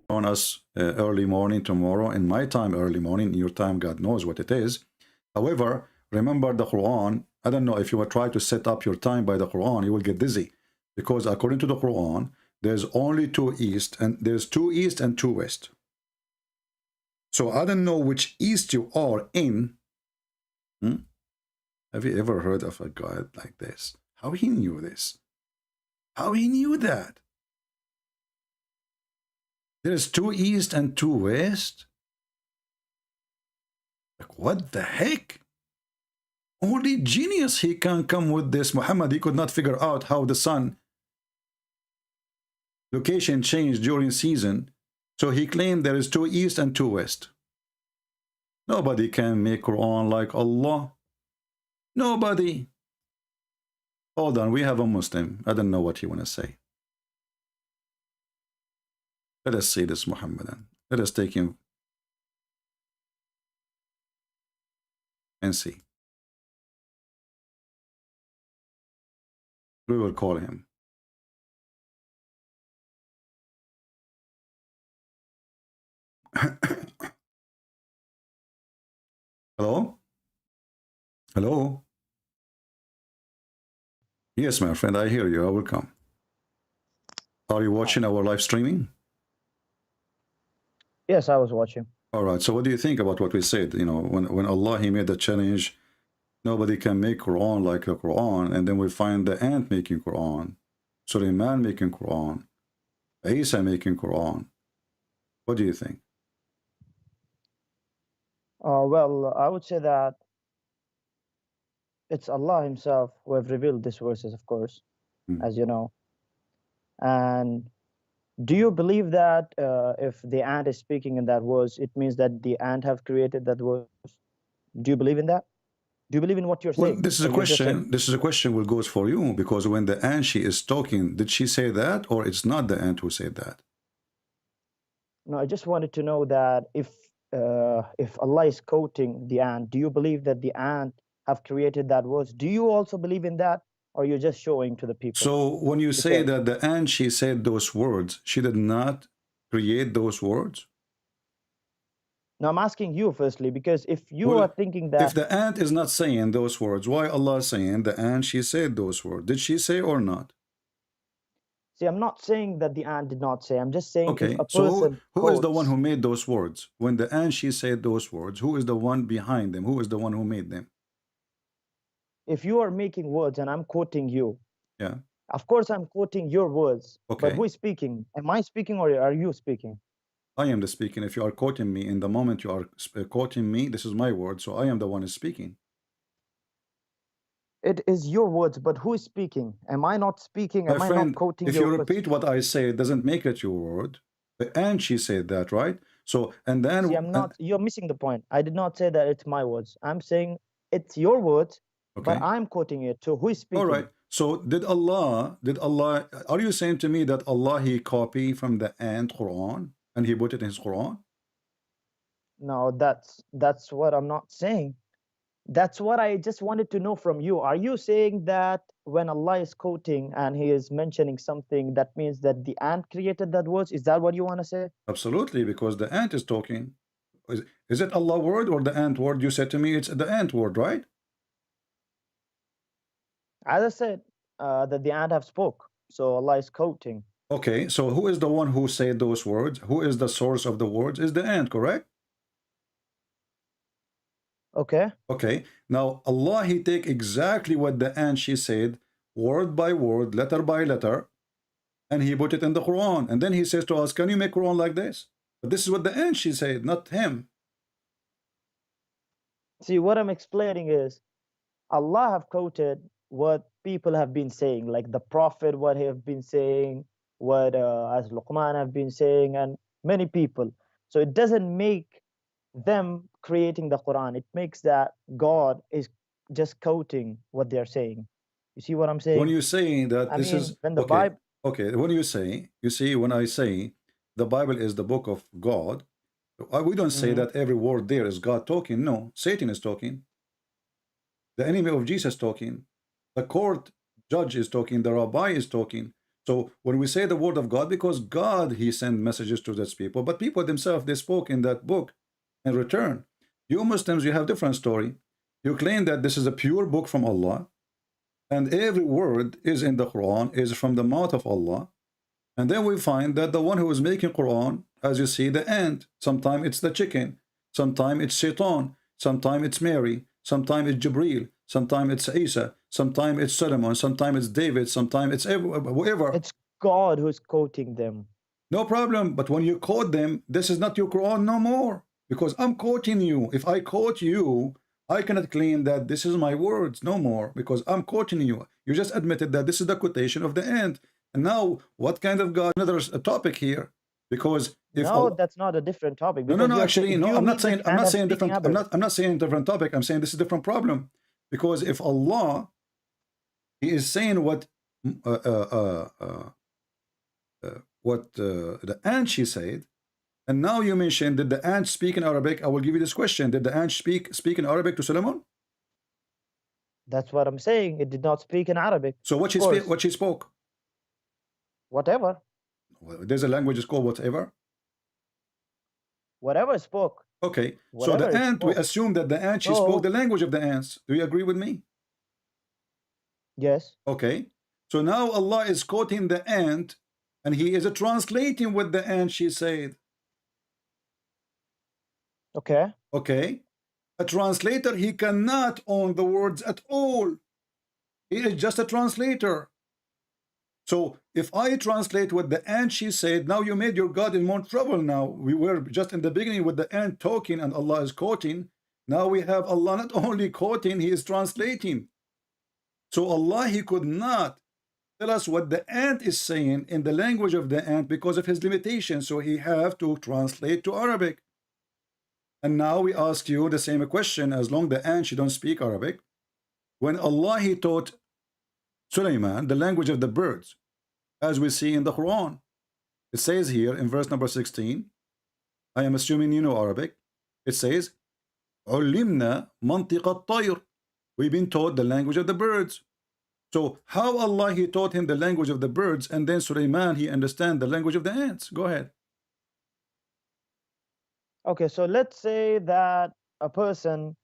on us early morning tomorrow, in my time early morning, your time God knows what it is. However, remember the Quran. I don't know if you will try to set up your time by the Quran, you will get dizzy, because according to the Quran, there's only two east, and there's two east and two west. So I don't know which east you are in. Have you ever heard of a God like this? How he knew this? How he knew that? There's two east and two west? Like, what the heck? Only genius he can come with this. Muhammad, he could not figure out how the sun location changed during season. So he claimed there is two east and two west. Nobody can make Quran like Allah. Nobody. Hold on, we have a Muslim. I don't know what he want to say. Let us see this Muhammadan. Let us take him and see. We will call him. Hello? Hello? Yes, my friend, I hear you. I will come. Are you watching our live streaming? Yes, I was watching. All right. So what do you think about what we said? You know, when Allah, he made the challenge, nobody can make Quran like the Quran. And then we find the ant making Quran, Suleiman making Quran, Isa making Quran. What do you think? Well, I would say that it's Allah Himself who have revealed these verses, of course, as you know. And do you believe that if the ant is speaking in that verse, it means that the ant have created that verse? Do you believe in that? Do you believe in what you're Well, saying? this is a question. This is a question will goes for you, because when the ant she is talking, did she say that, or it's not the ant who said that? No, I just wanted to know that if Allah is quoting the ant, do you believe that the ant have created that verse? Do you also believe in that, or you're just showing to the people? So when you say that the ant she said those words, she did not create those words? Now I'm asking you firstly, because if you are thinking that if the ant is not saying those words, why Allah saying the ant she said those words? Did she say or not? See, I'm not saying that the ant did not say. I'm just saying okay, if a so person who quotes, is the one who made those words? When the ant she said those words, who is the one behind them? Who is the one who made them? If you are making words and I'm quoting you, yeah, of course I'm quoting your words. Okay. But who is speaking? Am I speaking or are you speaking? I am the speaking. If you are quoting me, in the moment you are quoting me, this is my word, so I am the one who is speaking. It is your words, but who is speaking? Am I not speaking? My Am I friend, not quoting if your you words? repeat what I say, it doesn't make it your word. And she said that, right? So, and then... See, I'm not, you're missing the point. I did not say that it's my words. I'm saying it's your words, okay, but I'm quoting it. So who is speaking? All right. So did Allah, are you saying to me that Allah, he copied from the ant Quran and he put it in his Quran? No, that's what I'm not saying. That's what I just wanted to know from you. Are you saying that when Allah is quoting and he is mentioning something, that means that the ant created that words? Is that what you want to say? Absolutely, because the ant is talking. Is it Allah word or the ant word? You said to me it's the ant word, right? As I said, that the ant have spoke. So Allah is quoting. Okay, so who is the one who said those words? Who is the source of the words? Is the ant, correct? Okay. Okay, now Allah, he take exactly what the ant she said, word by word, letter by letter, and he put it in the Quran. And then he says to us, can you make Quran like this? But this is what the ant she said, not him. See, what I'm explaining is Allah have quoted what people have been saying, like the Prophet, what he have been saying, what as Luqman have been saying, and many people. So it doesn't make them creating the Quran. It makes that God is just quoting what they're saying. You see what I'm saying? When you say that this is when the okay, Bible, okay. When you see, when I say the Bible is the book of God, we don't say that every word there is God talking. No, Satan is talking. The enemy of Jesus talking. The court judge is talking. The rabbi is talking. So when we say the word of God, because God, he sent messages to those people, but people themselves, they spoke in that book in return. You Muslims, you have different story. You claim that this is a pure book from Allah, and every word is in the Quran, is from the mouth of Allah. And then we find that the one who is making Quran, as you see, the ant, sometimes it's the chicken, sometimes it's Shaitan, sometimes it's Mary, sometimes it's Jibril, sometimes it's Isa, sometimes it's Solomon, sometimes it's David, sometimes it's whoever. It's God who's quoting them. No problem. But when you quote them, this is not your Quran no more. Because I'm quoting you. If I quote you, I cannot claim that this is my words no more. Because I'm quoting you. You just admitted that this is the quotation of the end. And now, what kind of God? Another topic here. Because if No, that's not a different topic. no, no, Because no. you're Actually, no. you I'm mean not saying. the I'm not ant saying speaking different. Arabic. I'm not saying different topic. I'm saying this is a different problem. Because if Allah, He is saying what the ant she said, and now you mentioned, did the ant speak in Arabic? I will give you this question: did the ant speak in Arabic to Solomon? That's what I'm saying. It did not speak in Arabic. So what Of she speak? course, What she spoke? whatever, Well, there's a language is called whatever. whatever it spoke, Okay, so whatever the it ant, we spoke. assume that the ant she spoke So the language of the ants. Do you agree with me? yes, Okay, so now Allah is quoting the ant, and He is translating what the ant she said. okay, Okay, a translator, he cannot own the words at all. He is just a translator. So if I translate what the ant she said, now you made your God in more trouble now. We were just in the beginning with the ant talking and Allah is quoting. Now we have Allah not only quoting, He is translating. So Allah, He could not tell us what the ant is saying in the language of the ant because of His limitation. So He have to translate to Arabic. And now we ask you the same question, as long the ant, she don't speak Arabic. When Allah, He taught Sulaiman the language of the birds, as we see in the Quran. It says here in verse number 16, I am assuming you know Arabic. It says, عُلِّمْنَا مَنْطِقَ الطَّيْرِ. We've been taught the language of the birds. So how Allah, He taught him the language of the birds, and then Sulaiman, he understand the language of the ants. Go ahead. okay. So let's say that a person,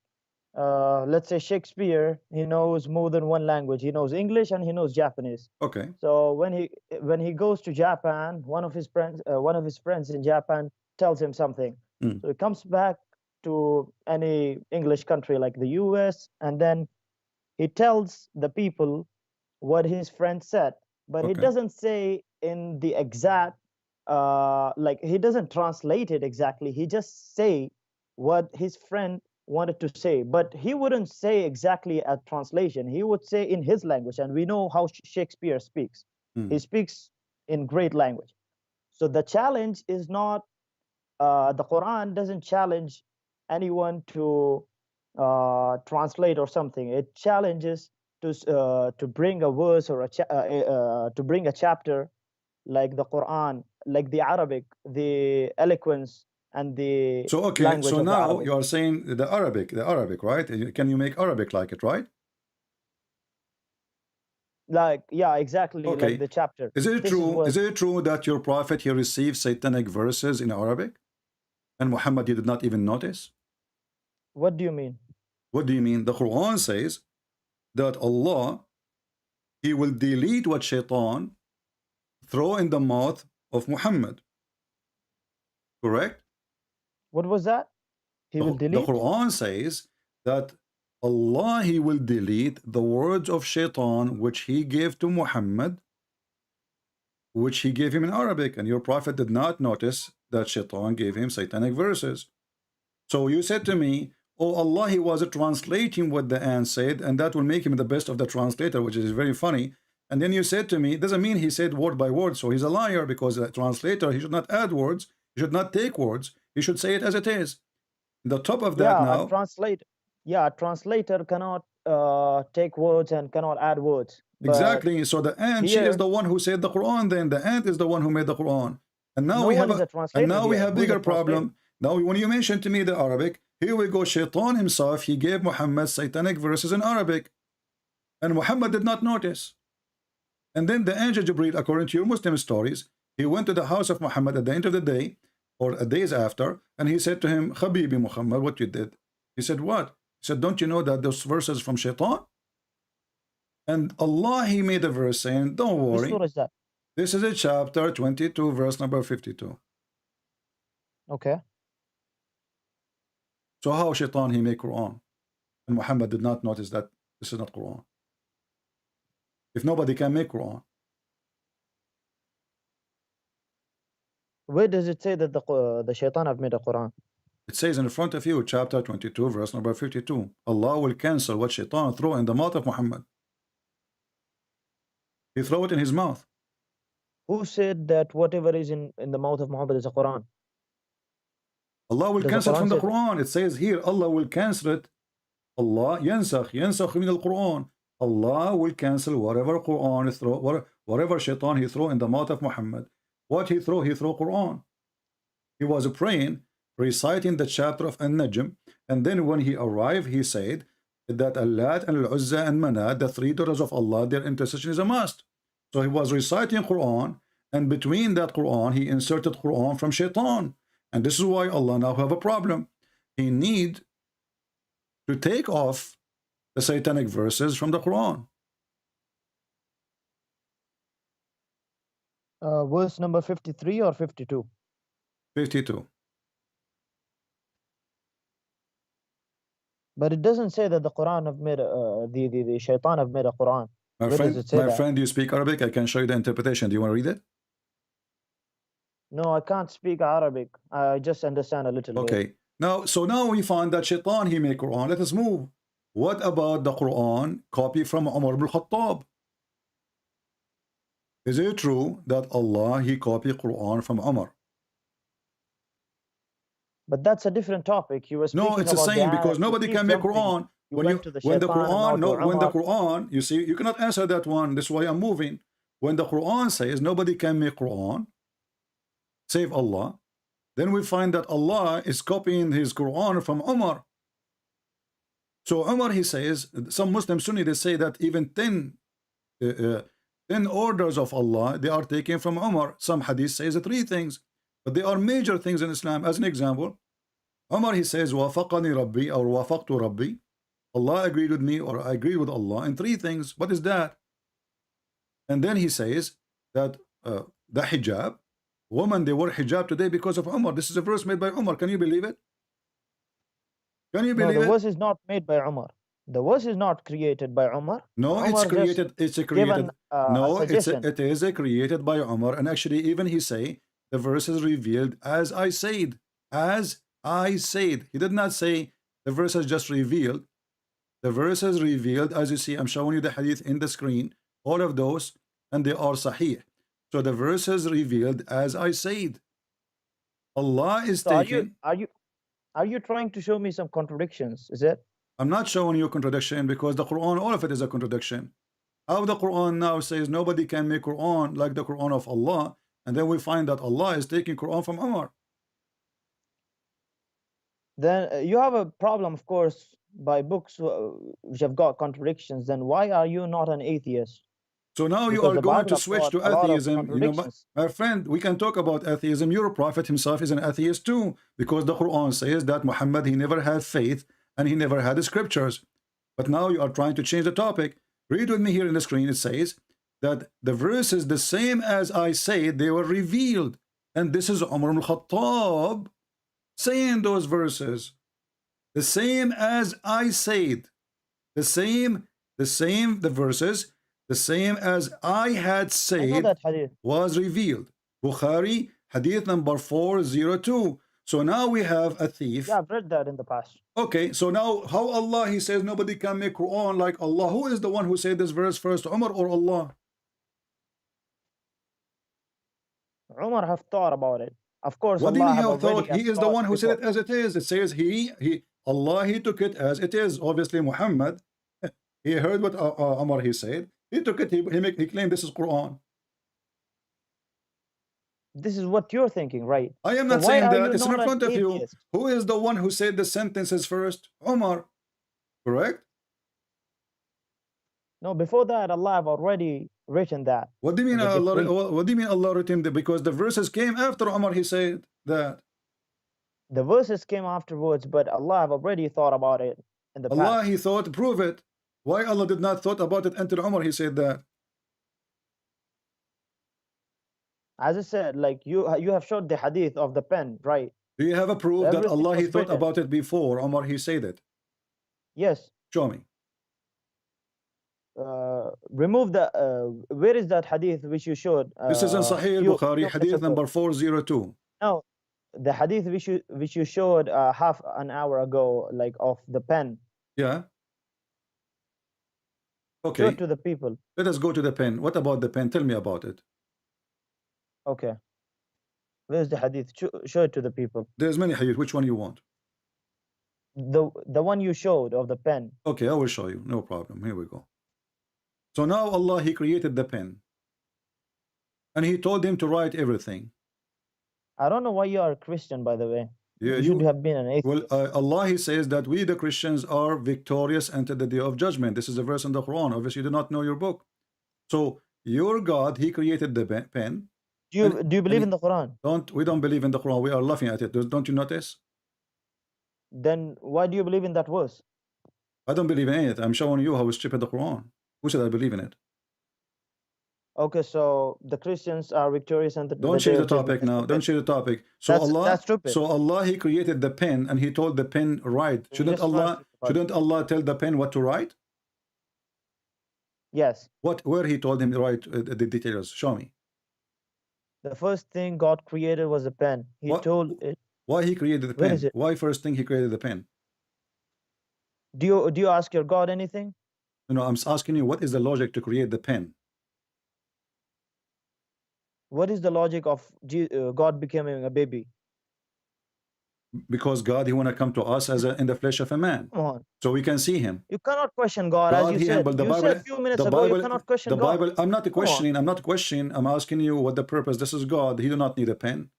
let's say Shakespeare, he knows more than one language. He knows English and he knows Japanese. Okay. So when he goes to Japan, one of his friends in Japan tells him something. Mm. So he comes back to any English country like the US, and then he tells the people what his friend said, but he Okay. doesn't say in the exact like he doesn't translate it exactly. He just say what his friend wanted to say, but he wouldn't say exactly a translation. He would say in his language, and we know how Shakespeare speaks. Mm. He speaks in great language. So the challenge is not the Quran doesn't challenge anyone to translate or something. It challenges to bring a verse or to bring a chapter like the Quran, like the Arabic, the eloquence and the So, okay. language So of the now Arabic. you are saying the Arabic, right? Can you make Arabic like it, right? Like, yeah, exactly, like Okay. the chapter. Is it This is true? what. Is it true that your prophet, he received satanic verses in Arabic, and Muhammad, he did not even notice? What do you mean? What do you mean? The Quran says that Allah, He will delete what Shaitan throw in the mouth of Muhammad. Correct? What was that? He will The delete? Quran says that Allah, He will delete the words of Shaitan which He gave to Muhammad, which He gave him in Arabic, and your prophet did not notice that Shaitan gave him satanic verses. So you said to me, oh, Allah, He was translating what the ant said, and that will make him the best of the translator, which is very funny. And then you said to me, it doesn't mean he said word by word, so he's a liar, because the translator, he should not add words, he should not take words, he should say it as it is. The top of that Yeah, now, a translator cannot take words and cannot add words. But exactly. So the ant, she is here, the one who said the Quran, then the ant is the one who made the Quran. And now no we one have is a and translator now we here. have Who is a bigger translator? problem. Now when you mentioned to me the Arabic, here we go, Shaitan himself, he gave Muhammad satanic verses in Arabic, and Muhammad did not notice. And then the angel Jibril, according to your Muslim stories, he went to the house of Muhammad at the end of the day, or days after, and he said to him, Habibi Muhammad, what you did? He said, what? He said, don't you know that those verses from Shaitan? And Allah, he made a verse saying, don't Which worry. surah is that? This is a chapter 22, verse number 52. Okay. So how Shaitan, he made Quran? And Muhammad did not notice that this is not Quran. If nobody can make Quran. Where does it say that the shaitan have made a Quran? It says in front of you, chapter 22, verse number 52. Allah will cancel what Shaitan throw in the mouth of Muhammad. He throw it in his mouth. Who said that whatever is in the mouth of Muhammad is a Quran? Allah will Does the cancel it Quran from the say that? Quran. It says here, Allah will cancel it. Allah ينسخ من القرآن. Allah will cancel whatever Quran is throw, whatever Shaitan he throw in the mouth of Muhammad. What he throw Quran. He was praying, reciting the chapter of An-Najm, and then when he arrived, he said that Allat and Al-Uzza and Manat, the three daughters of Allah, their intercession is a must. So he was reciting Quran, and between that Quran, he inserted Quran from Shaitan. And this is why Allah now have a problem. He need to take off the satanic verses from the Quran. Verse number 53 or 52? 52. But it doesn't say that the Quran have made the shaitan have made a Quran. My Where does it say that? friend, you speak Arabic? I can show you the interpretation. Do you want to read it? No, I can't speak Arabic. I just understand a little bit. Okay. So now we find that Shaitan, he made Quran. Let us move. What about the Quran copy from Umar ibn Khattab? Is it true that Allah, he copied Quran from Umar? But that's a different topic. You were speaking No, it's the about same the because ayat. You nobody keep can make jumping. Quran. You When went to the when the shaitan and Quran, now to when the Umar. Quran, you see, you cannot answer that one. This is why I'm moving. When the Quran says nobody can make Quran, save Allah, then we find that Allah is copying his Quran from Umar. So Umar, he says, some Muslim Sunni, they say that even 10 orders of Allah, they are taken from Umar. Some hadith says 3 things, but they are major things in Islam. As an example, Umar, he says, Wafaqani Rabbi, or Wafaqtu Rabbi. Allah agreed with me, or I agreed with Allah in 3 things. What is that? And then he says that the hijab, women, they wear hijab today because of Umar. This is a verse made by Umar. Can you believe it? Can you No, believe the it? verse is not made by Umar. The verse is not created by Umar. No, Umar it's just created. It's given created. a No, suggestion. it is created by Umar. And actually, even he say the verse is revealed as I said. As I said. He did not say the verse is just revealed. The verse is revealed as you see. I'm showing you the hadith in the screen. All of those, and they are sahih. So the verse is revealed as I said. Allah is So taking. are you trying to show me some contradictions? Is it? I'm not showing you contradiction because the Quran, all of it is a contradiction. How the Quran now says nobody can make Quran like the Quran of Allah, and then we find that Allah is taking Quran from Umar. Then you have a problem, of course, by books which have got contradictions. Then why are you not an atheist? So now you Because are the going Bible to have switch got to a lot of atheism. You know, contradictions. my friend, we can talk about atheism. Your prophet himself is an atheist too, because the Quran says that Muhammad, he never had faith and he never had the scriptures. But now you are trying to change the topic. Read with me here in the screen. It says that the verses, the same as I said, they were revealed. And this is Umar ibn Khattab saying those verses. The same as I said. The verses, the same as I had I know said that hadith. was revealed. Bukhari, hadith number 402. So now we have a thief. Yeah, I've read that in the past. Okay, so now how Allah, he says nobody can make Quran like Allah. Who is the one who said this verse first, Umar or Allah? Umar have thought about it. Of course, What do you Allah mean have he thought? already He is the thought one who said before. it as it is. It says Allah, he took it as it is. Obviously, Muhammad, he heard what Umar he said. He took it. He claimed this is Quran. This is what you're thinking, right? I am So not why saying are that. you It's in not an front of you. atheist? Who is the one who said the sentences first? Umar. Correct? No, before that, Allah have already written that What do you mean in the Allah? decree. What do you mean Allah written that? Because the verses came after Umar. He said that The verses came afterwards, but Allah have already thought about it in the Allah, past. He thought, prove it. Why Allah did not thought about it until Umar? He said that. As I said, like you have showed the hadith of the pen, right? Do you have a proof that Everything Allah He was thought written. about it before Umar? He said it. Yes. Show me. Remove the. Where is that hadith which you showed? This is in Sahih Few Bukhari, minutes hadith ago. number 402. No, the hadith which you showed half an hour ago, like of the pen. Yeah. Show Okay. it to the people. Let us go to the pen. What about the pen? Tell me about it. Okay. Where's the hadith? Show it to the people. There's many hadith. Which one you want? The one you showed of the pen. Okay, I will show you. No problem. Here we go. So now Allah, He created the pen. And He told him to write everything. I don't know why you are a Christian, by the way. Yeah, You should have been an atheist. Well, Allah, He says that we, the Christians, are victorious until the day of judgment. This is a verse in the Quran. Obviously, you do not know your book. So your God, He created the pen. Do you believe in the Quran? We don't believe in the Quran. We are laughing at it. Don't you notice? Then why do you believe in that verse? I don't believe in it. I'm showing you how stupid the Quran. Who said I believe in it? Okay, so the Christians are victorious and Don't change the topic now. Don't change the topic. So that's stupid. So Allah, He created the pen and He told the pen write. Shouldn't Allah tell the pen what to write? Yes. Where He told him to write the details? Show me. The first thing God created was a pen. He told it. Why He created the Where pen? is it? Why first thing He created the pen? Do you ask your God anything? No, I'm asking you, what is the logic to create the pen? What is the logic of God becoming a baby? Because God, He want to come to us as in the flesh of a man. Come on. So we can see Him. You cannot question God, as you said. The You Bible, said a few minutes ago you cannot question God. I'm not questioning. I'm not questioning. I'm asking you what the purpose. This is God. He do not need a pen.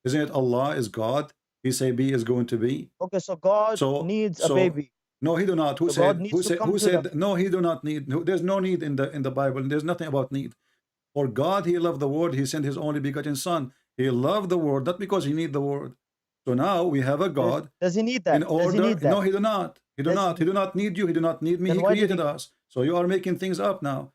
Isn't it Allah is God? He say be is going to be. Okay, so God needs a baby. No, He do not. Who So said? Who said? No, He do not need. There's no need in the Bible. There's nothing about need. For God, He loved the world. He sent His only begotten Son. He loved the world, not because He need the world. So now we have a God. Does He need that? In order, Does He need that? no, He do not. He do not. He do not need you. He do not need me. He created us. So you are making things up now.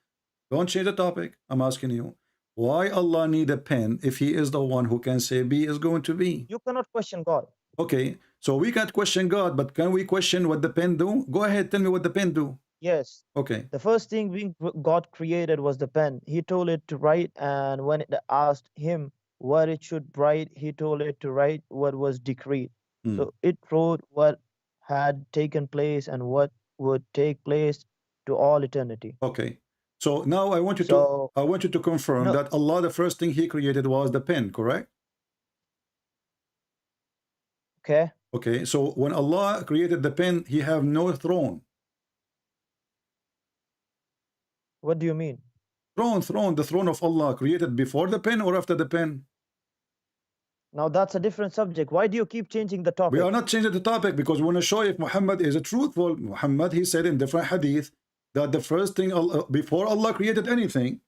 Don't change the topic. I'm asking you. Why Allah need a pen if He is the one who can say be is going to be? You cannot question God. Okay, so we can't question God, but can we question what the pen do? Go ahead, tell me what the pen do. Yes. Okay. The first thing God created was the pen. He told it to write, and when it asked Him what it should write, He told it to write what was decreed. So it wrote what had taken place and what would take place to all eternity. Okay. So now I want you to confirm that Allah, the first thing He created was the pen, correct? Okay. Okay. So when Allah created the pen, He have no throne. What do you mean? Throne, the throne of Allah created before the pen or after the pen? Now that's a different subject. Why do you keep changing the topic? We are not changing the topic because we want to show if Muhammad is a truthful. Muhammad, he said in different hadith that the first thing before Allah created anything,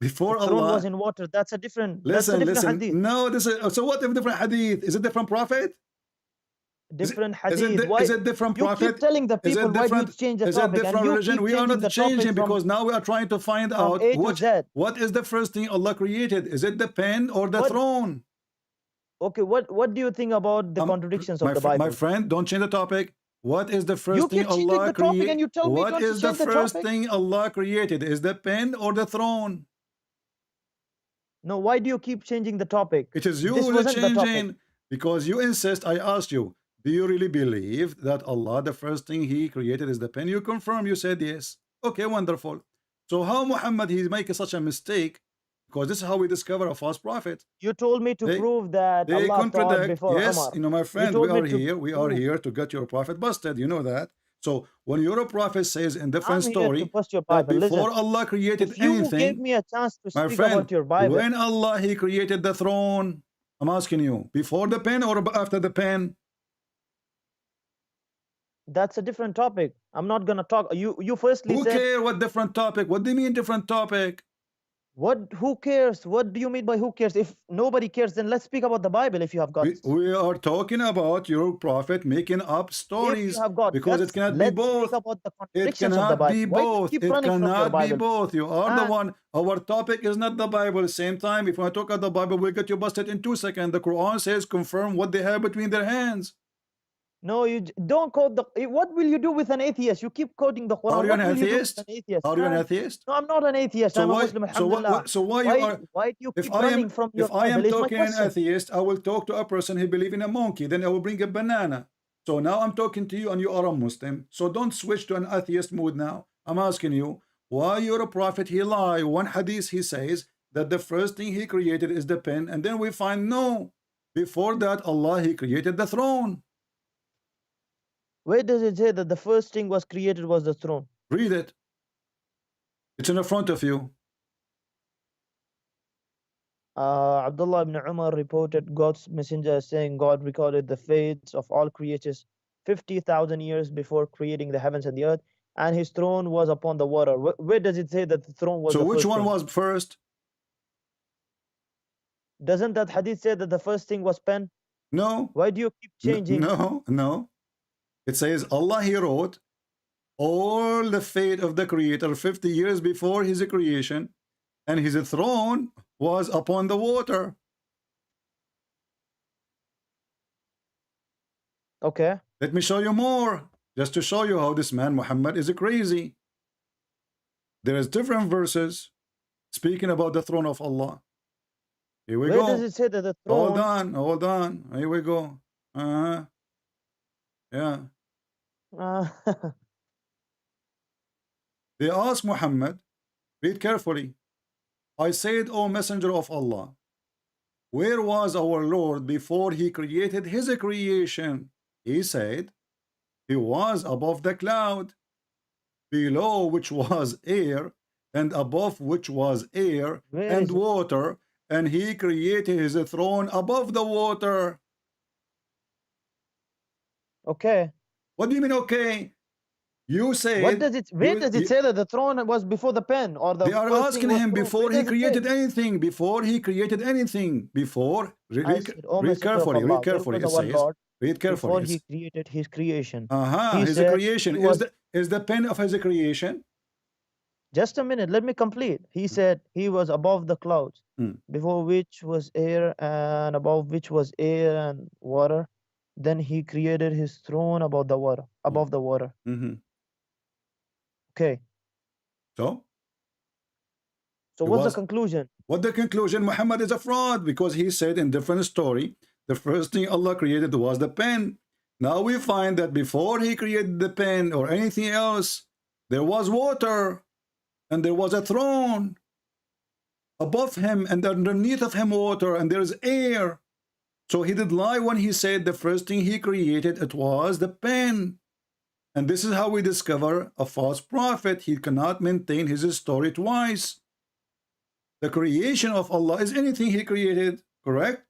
before the throne Allah was in water. That's a different. Listen. Hadith. No, this is so. What if different hadith? Is it different prophet? Different hadith. Is it different prophet? You keep telling the people why do you change the topic? Is it different religion? We are not changing because now we are trying to find out what is the first thing Allah created. Is it the pen or the throne? Okay, what do you think about the contradictions of the Bible? My friend, don't change the topic. What is the first thing Allah created? What is the first thing Allah created? Is the pen or the throne? No, why do you keep changing the topic? It is you who are changing because you insist. I asked you, do you really believe that Allah, the first thing He created is the pen? You confirm, you said yes. Okay, wonderful. So how Muhammad, he's making such a mistake? Because this is how we discover a false prophet. You told me to prove that they Allah contradict. Before yes, Umar. You know, my friend, we are here to get your prophet busted. You know that. So when your prophet says in different story that before Allah created anything, you gave me a chance to my speak friend, about your Bible. When Allah He created the throne, I'm asking you, before the pen or after the pen? That's a different topic. I'm not gonna talk. You firstly Who said, care what different topic? What do you mean different topic? what? Who cares? What do you mean by who cares? If nobody cares, then let's speak about the Bible. If you have guts, We are talking about your prophet making up if you stories have got because it guts, cannot be let's speak both. about the It contradictions of the cannot Bible. be Why do you both. keep It running from your cannot be Bible? both. You are the Man, one. Our topic is not the Bible. Same time, if we talk about the Bible, we'll get you busted in 2 seconds. The Quran says confirm what they have between their hands. no, don't quote the. What will you do with an atheist? You keep quoting the Are Quran. you an What will you do with atheist? an atheist, Are you an man? atheist? No, I'm not an atheist. So I'm a why? Muslim, So alhamdulillah. So why you are? Why do you If keep I am running from your if I am Bible? Is my talking an question. atheist, I will talk to a person who believe in a monkey. Then I will bring a banana. So now I'm talking to you, and you are a Muslim. So don't switch to an atheist mood now. I'm asking you why you're a prophet. He lie. One hadith he says that the first thing he created is the pen, and then we find no. Before that, Allah he created the throne. Where does it say that the first thing was created was the throne? Read it. It's in the front of you. Abdullah ibn Umar reported God's messenger saying God recorded the fates of all creatures 50,000 years before creating the heavens and the earth, and his throne was upon the water. Where does it say that the throne was So the which first one thing? was first? Doesn't that hadith say that the first thing was pen? No. Why do you keep changing? No. It says Allah he wrote all the fate of the creator 50 years before his creation, and his throne was upon the water. Okay. Let me show you more, just to show you how this man Muhammad is crazy. There is different verses speaking about the throne of Allah. Here we Where go. does it say that the throne? Hold on. Here we go. Yeah. They asked Muhammad, read carefully. I said, O Messenger of Allah, where was our Lord before he created his creation? He said, he was above the cloud, below which was air, and above which was air Where and is it? water, and he created his throne above the water. Okay. What do you mean, okay? You said, What does it? Where does it say that the throne was before the pen, or the they are first thing asking was him throne? before Where he does it say? created anything. Before he created anything. Before. I said, O Read Messenger of carefully. Allah, Read where carefully. It was our says, Lord read carefully. before It's, he created his creation? his He said creation he was. is the pen of his creation. Just a minute, let me complete. He said he was above the clouds, before which was air, and above which was air and water. Then he created his throne above the water, above the water. Okay. So What's the conclusion? What the conclusion? Muhammad is a fraud because he said in different story, the first thing Allah created was the pen. Now we find that before he created the pen or anything else, there was water and there was a throne above him, and underneath of him water, and there's air. So he did lie when he said the first thing he created, it was the pen. And this is how we discover a false prophet. He cannot maintain his story twice. The creation of Allah is anything he created, correct?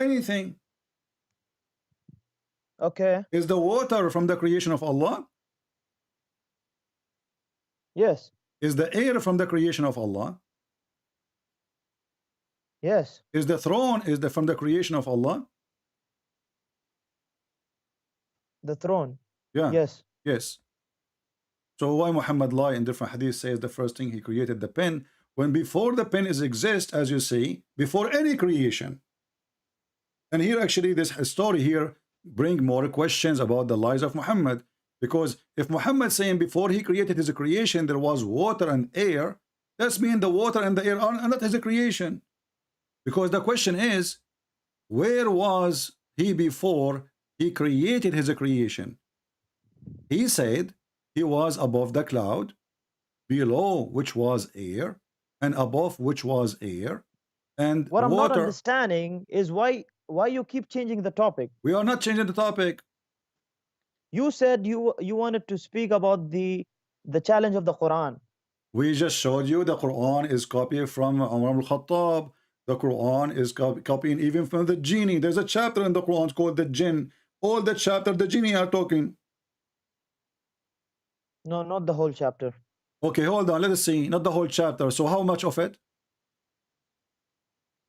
Anything. Okay. Is the water from the creation of Allah? Yes. Is the air from the creation of Allah? Yes. Is the throne from the creation of Allah? The throne. Yeah. Yes. Yes. So why Muhammad lie in different hadith says the first thing he created the pen, when before the pen is exist, as you see, before any creation. And here actually this story here bring more questions about the lies of Muhammad, because if Muhammad saying before he created his creation there was water and air, that's mean the water and the air are not his creation. Because the question is, where was he before he created his creation? He said he was above the cloud, below which was air, and above which was air, and what I'm water. not understanding is why you keep changing the topic. We are not changing the topic. You said you wanted to speak about the challenge of the Quran. We just showed you the Quran is copied from Umar al-Khattab. The Quran is copying even from the genie. There's a chapter in the Quran called the jinn. All the chapter the genie are talking. No, not the whole chapter. Okay, hold on. Let us see. Not the whole chapter. So how much of it?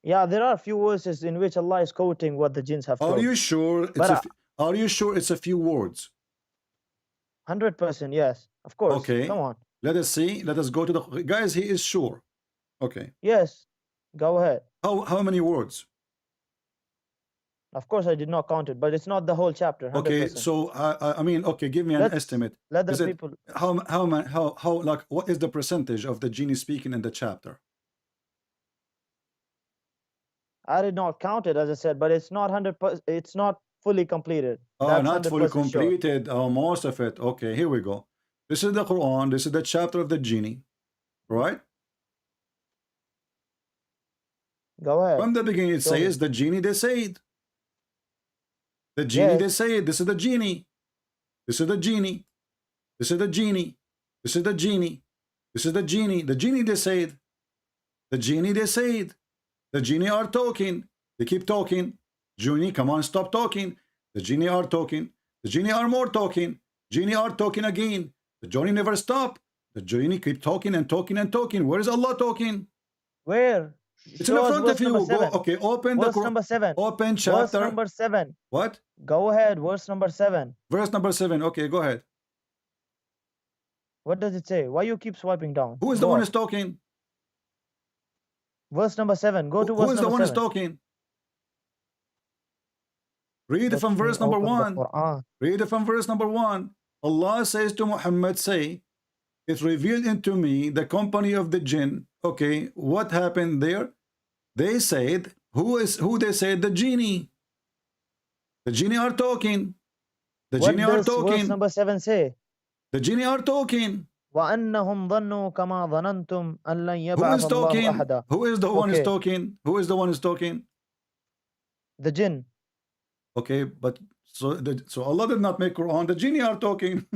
Yeah, there are a few verses in which Allah is quoting what the jinns have Are told. you sure it's But a? Are you sure it's a few words? 100%, yes. Of course. Come Okay. on. Let us see. Let us go to the guys. He is sure. Okay. Yes. Go ahead. How many words? Of course, I did not count it, but it's not the whole chapter, Okay. 100%. So I mean, okay. Give me an estimate. Let the Is it people. how like what is the percentage of the genie speaking in the chapter? I did not count it, as I said, but it's not 100%. It's not fully completed. Oh, That's not fully 100% sure. completed. Oh, most of it. Okay, here we go. This is the Quran. This is the chapter of the genie, right? Go ahead. From the beginning, it Show me. says the genie they said. The genie they Yes. said. This is the genie. This is the genie. This is the genie. This is the genie. This is the genie. The genie they said. The genie they said. The genie are talking. They keep talking. Genie, come on, stop talking. The genie are talking. The genie are more talking. Genie are talking again. The genie never stop. The genie keep talking and talking and talking. Where is Allah talking? Where? It's in Show the us front of verse number you. Go, 7. okay, open the Verse Quran. number 7. Open Verse chapter. number 7. What? Go ahead. Verse number 7. Verse number 7. Okay, go ahead. What does it say? Why you keep swiping down? Who is the Go one up. who's talking? Verse number 7. Go to Who verse is the number one who's 7. talking? Read it Let from me verse number open the 1. Quran. Read it from verse number 1. Allah says to Muhammad, say, it revealed into me the company of the jinn. Okay, what happened there? They said, who they said? The genie. The genie are talking. The genie What are does verse talking. number 7 say? The genie are talking. وَأَنَّهُمْ ظَنُّوا كَمَا ظَنَنْتُمْ أَنْ لَنْ Who يَبْعَثَ is اللَّهُ talking? أَحَدًا. Who is the one who's Okay, talking? Who is the one who's talking? the jinn. Okay, but so Allah did not make Quran. The genie are talking.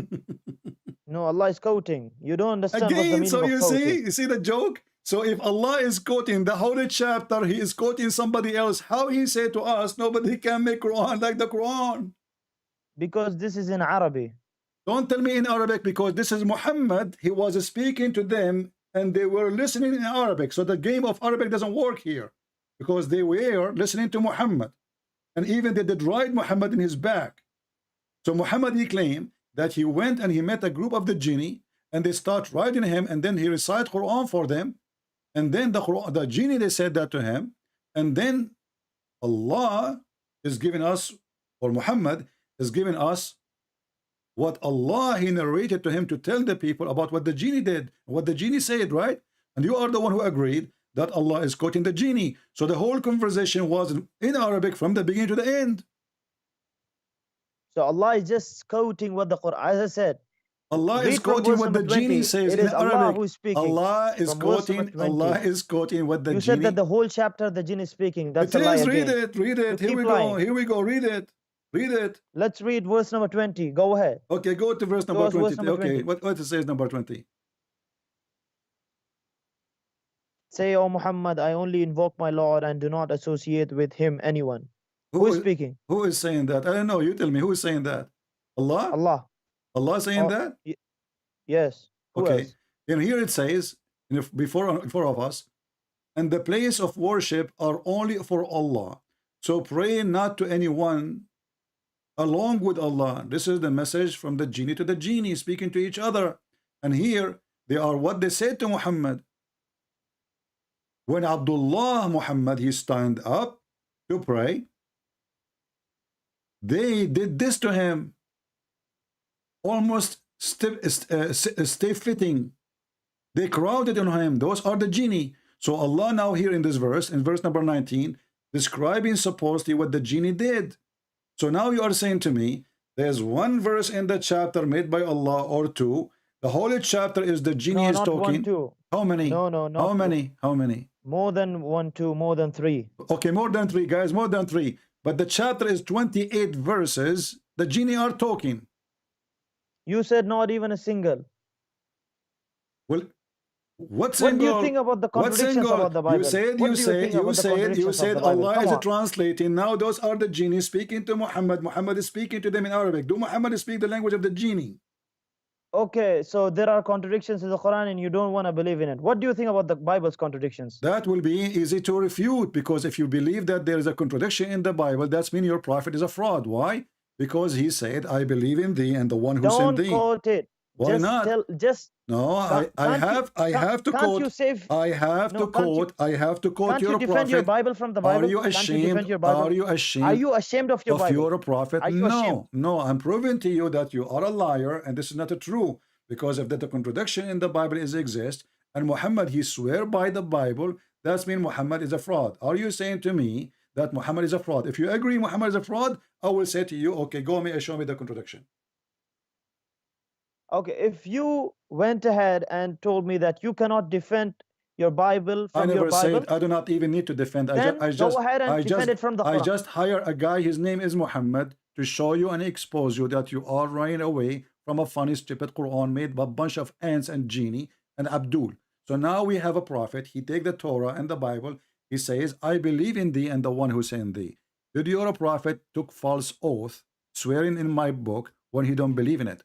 No, Allah is quoting. You don't understand what's the Again, so meaning of quoting. you see the joke? So if Allah is quoting the holy chapter, he is quoting somebody else. How he say to us, nobody can make Quran like the Quran? Because this is in Arabic. Don't tell me in Arabic, because this is Muhammad. He was speaking to them and they were listening in Arabic. So the game of Arabic doesn't work here, because they were listening to Muhammad. And even they did ride Muhammad in his back. So Muhammad, he claimed that he went and he met a group of the genie and they start riding him, and then he recite Quran for them. And then the genie, they said that to him. And then Allah is giving us, or Muhammad is giving us what Allah, he narrated to him to tell the people about what the genie did, what the genie said, right? And you are the one who agreed that Allah is quoting the genie. So the whole conversation was in Arabic from the beginning to the end. So Allah is just quoting what the Quran, as I said, Allah is read from quoting verse what number the genie 20. says It in is Allah Arabic. who is speaking. Allah is From verse number quoting. Allah 20. is quoting what the You genie. said that the whole chapter the jinn is speaking. That's It a lie is. Read again. it. Read it. You Here keep we go. lying. Here we go. Read it. Read it. Let's read verse number 20. Go ahead. Okay, go to verse Show number us 20. verse number Okay, 20. what it says number 20? Say, O Muhammad, I only invoke my Lord and do not associate with him anyone. Who is speaking? Who is saying that? I don't know. You tell me. Who is saying that? Allah? Allah. Allah saying Oh, that? yes. Who Okay. else? And here it says, before of us, and the place of worship are only for Allah. So pray not to anyone along with Allah. This is the message from the genie to the genie, speaking to each other. And here they are what they said to Muhammad. When Abdullah Muhammad, he stand up to pray, they did this to him, almost stay fitting. They crowded on him. Those are the genie. So Allah now here in this verse, in verse number 19, describing supposedly what the genie did. So now you are saying to me, there's one verse in the chapter made by Allah or two. The whole chapter is the genie No, is not talking. 1, 2. How many? No, not How 2. many? How many? More than 1, 2, more than 3. Okay, more than 3, guys, more than 3. But the chapter is 28 verses. The genie are talking. You said not even a single. Well, what single? What do you think about the contradictions about the Bible? You said Allah is translating. Now those are the genies speaking to Muhammad. Muhammad is speaking to them in Arabic. Do Muhammad speak the language of the genie? Okay, so there are contradictions in the Quran and you don't want to believe in it. What do you think about the Bible's contradictions? That will be easy to refute, because if you believe that there is a contradiction in the Bible, that's mean your prophet is a fraud. Why? Because he said, I believe in thee and the one who sent Don't thee. quote it. Why Just not? tell, just No, I have to can't you quote. save, I have no, to quote. I have to quote can't you your defend your prophet. Bible from the Are Bible? you Can't you ashamed? defend your Are Bible? you Are ashamed you ashamed of your of Bible? your prophet? Are you ashamed? No, I'm proving to you that you are a liar, and this is not true. Because if the contradiction in the Bible is exist, and Muhammad he swear by the Bible, that's mean Muhammad is a fraud. Are you saying to me that Muhammad is a fraud? If you agree Muhammad is a fraud, I will say to you, okay, go me and show me the contradiction. Okay, if you went ahead and told me that you cannot defend your Bible I from your never said Bible, I do not even need to defend. then go ahead and defend it from the I Quran. just hire a guy. His name is Muhammad to show you and expose you that you are running away from a funny, stupid Quran made by a bunch of ants and genie and Abdul. So now we have a prophet. He take the Torah and the Bible. He says, "I believe in thee and the one who sent thee." Did your prophet took false oath, swearing in my book when he don't believe in it?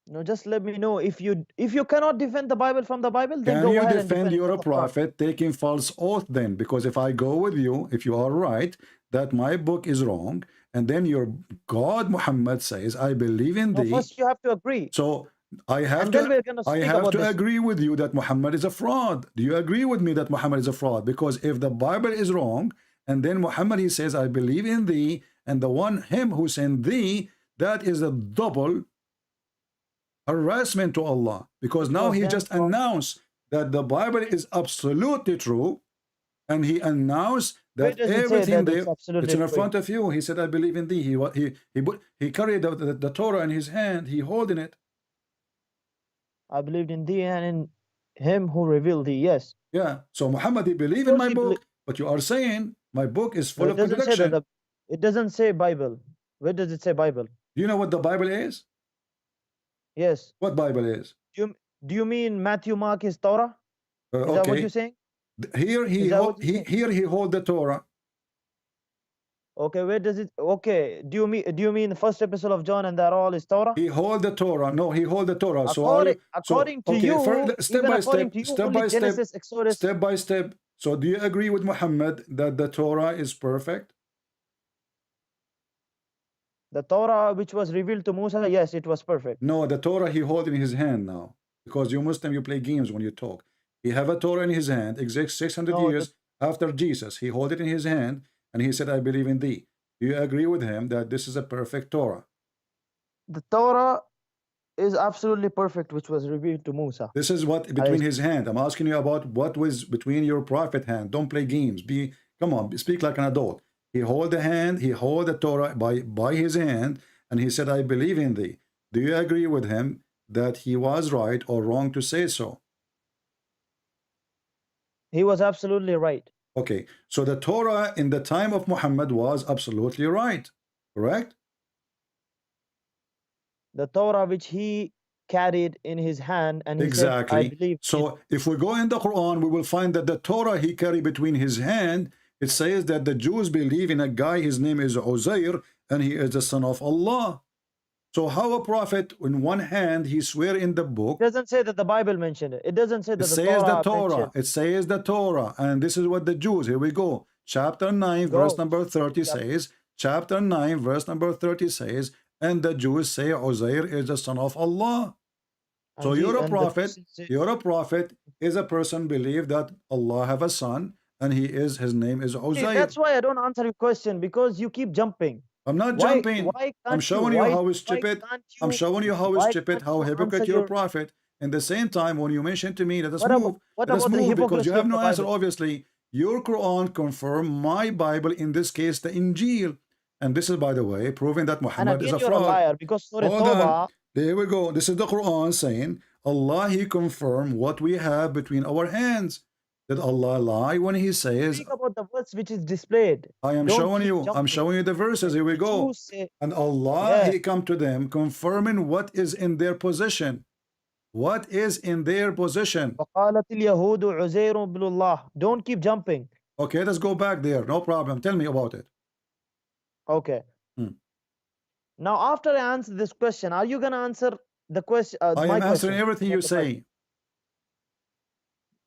No, just let me know if you cannot defend the Bible from the Bible, then Can go you ahead and defend defend it your from the Quran. prophet taking false oath then? Because if I go with you, if you are right, that my book is wrong, and then your God Muhammad says, I believe in No, thee. first you have to agree. So I have And then we're gonna I speak have about to this. agree with you that Muhammad is a fraud. Do you agree with me that Muhammad is a fraud? Because if the Bible is wrong, and then Muhammad he says, I believe in thee, and the one him who sent thee, that is a double harassment to Allah, because now was he then just from announced that the Bible is absolutely true, and he announced where that does it say everything that it's there, it's absolutely in true? front of you. He said, "I believe in thee." He carried the Torah in his hand. He holding it. I believed in thee and in him who revealed thee. Yes. Yeah. So Muhammad, he Of believe in course my he believed. book, but you are saying my book is No, full it of doesn't say that contradiction. it doesn't say Bible. Where does it say Bible? Do you know what the Bible is? Yes. What Bible is? Do you mean Matthew, Mark is Torah? Is that what you're Okay. saying? Here Is that what you're saying? here he hold the Torah. Okay, where does it okay? Do you mean the first epistle of John and that all is Torah? He hold the Torah. No, he hold the Torah. So are you? So According to okay, you, step even by according step, to you, only Genesis, Exodus, step by step. So do you agree with Muhammad that the Torah is perfect? the Torah which was revealed to Musa, yes, it was perfect. No, the Torah he hold in his hand now, because you Muslim you play games when you talk. He have a Torah in his hand, exact 600 No, years after Jesus. He hold it in his hand and he said, "I believe in thee." Do you agree with him that this is a perfect Torah? the Torah is absolutely perfect, which was revealed to Musa. This is what between his hand. I'm asking you about what was between your prophet hand. Don't play games. Come on, speak like an adult. He hold the hand, he hold the Torah by his hand, and he said, I believe in thee. Do you agree with him that he was right or wrong to say so? He was absolutely right. Okay, so the Torah in the time of Muhammad was absolutely right, correct? The Torah which he carried in his hand, and he said, I Exactly. believe So if we go in the Quran, we will find that the Torah he carried between his hand, it says that the Jews believe in a guy, his name is Uzair, and he is the son of Allah. So how a prophet, in one hand, he swear in the book. It doesn't say that the Bible mentioned it. It doesn't say that It the says the Torah Torah. mentioned. It says the Torah. And this is what the Jews, here we go. Chapter 9, verse Go. number 30 says, chapter 9, verse number 30 says, and the Jews say Uzair is the son of Allah. So And you're a and the prophet. Christians say, You're a prophet is a person believe that Allah have a son, and his name is see, Uzair. that's why I don't answer your question, because you keep jumping. I'm not Why jumping. why I'm can't you showing you how stupid. can't I'm you showing you how why stupid, can't how you answer hypocrite you're a your prophet. In the same time, when you mention to me, let us what move. Let us about the move because you hypocrisy have of the no answer. Bible? Obviously, your Quran confirm my Bible. In this case, the Injil, and this is, by the way, proving that And Muhammad is again, a you're a fraud. liar, because Surah Hold on. Tawbah, There we go. This is the Quran saying Allah he confirm what we have between our hands. Did Allah lie when he says, speak about the verse which is displayed. I am Don't showing keep you, I'm jumping. showing you the verses. Here we The go. Jews say, And Allah yeah, he come to them confirming what is in their possession. What is in their possession? وَقَالَتِ الْيَهُودُ عُزَيْرٌ بْنُ اللَّهِ. Don't keep jumping. Okay, let's go back there. No problem. Tell me about it. Okay. Hmm. Now, after I answer this question, are you gonna answer the question, I my am answering question, everything not you the Bible? say.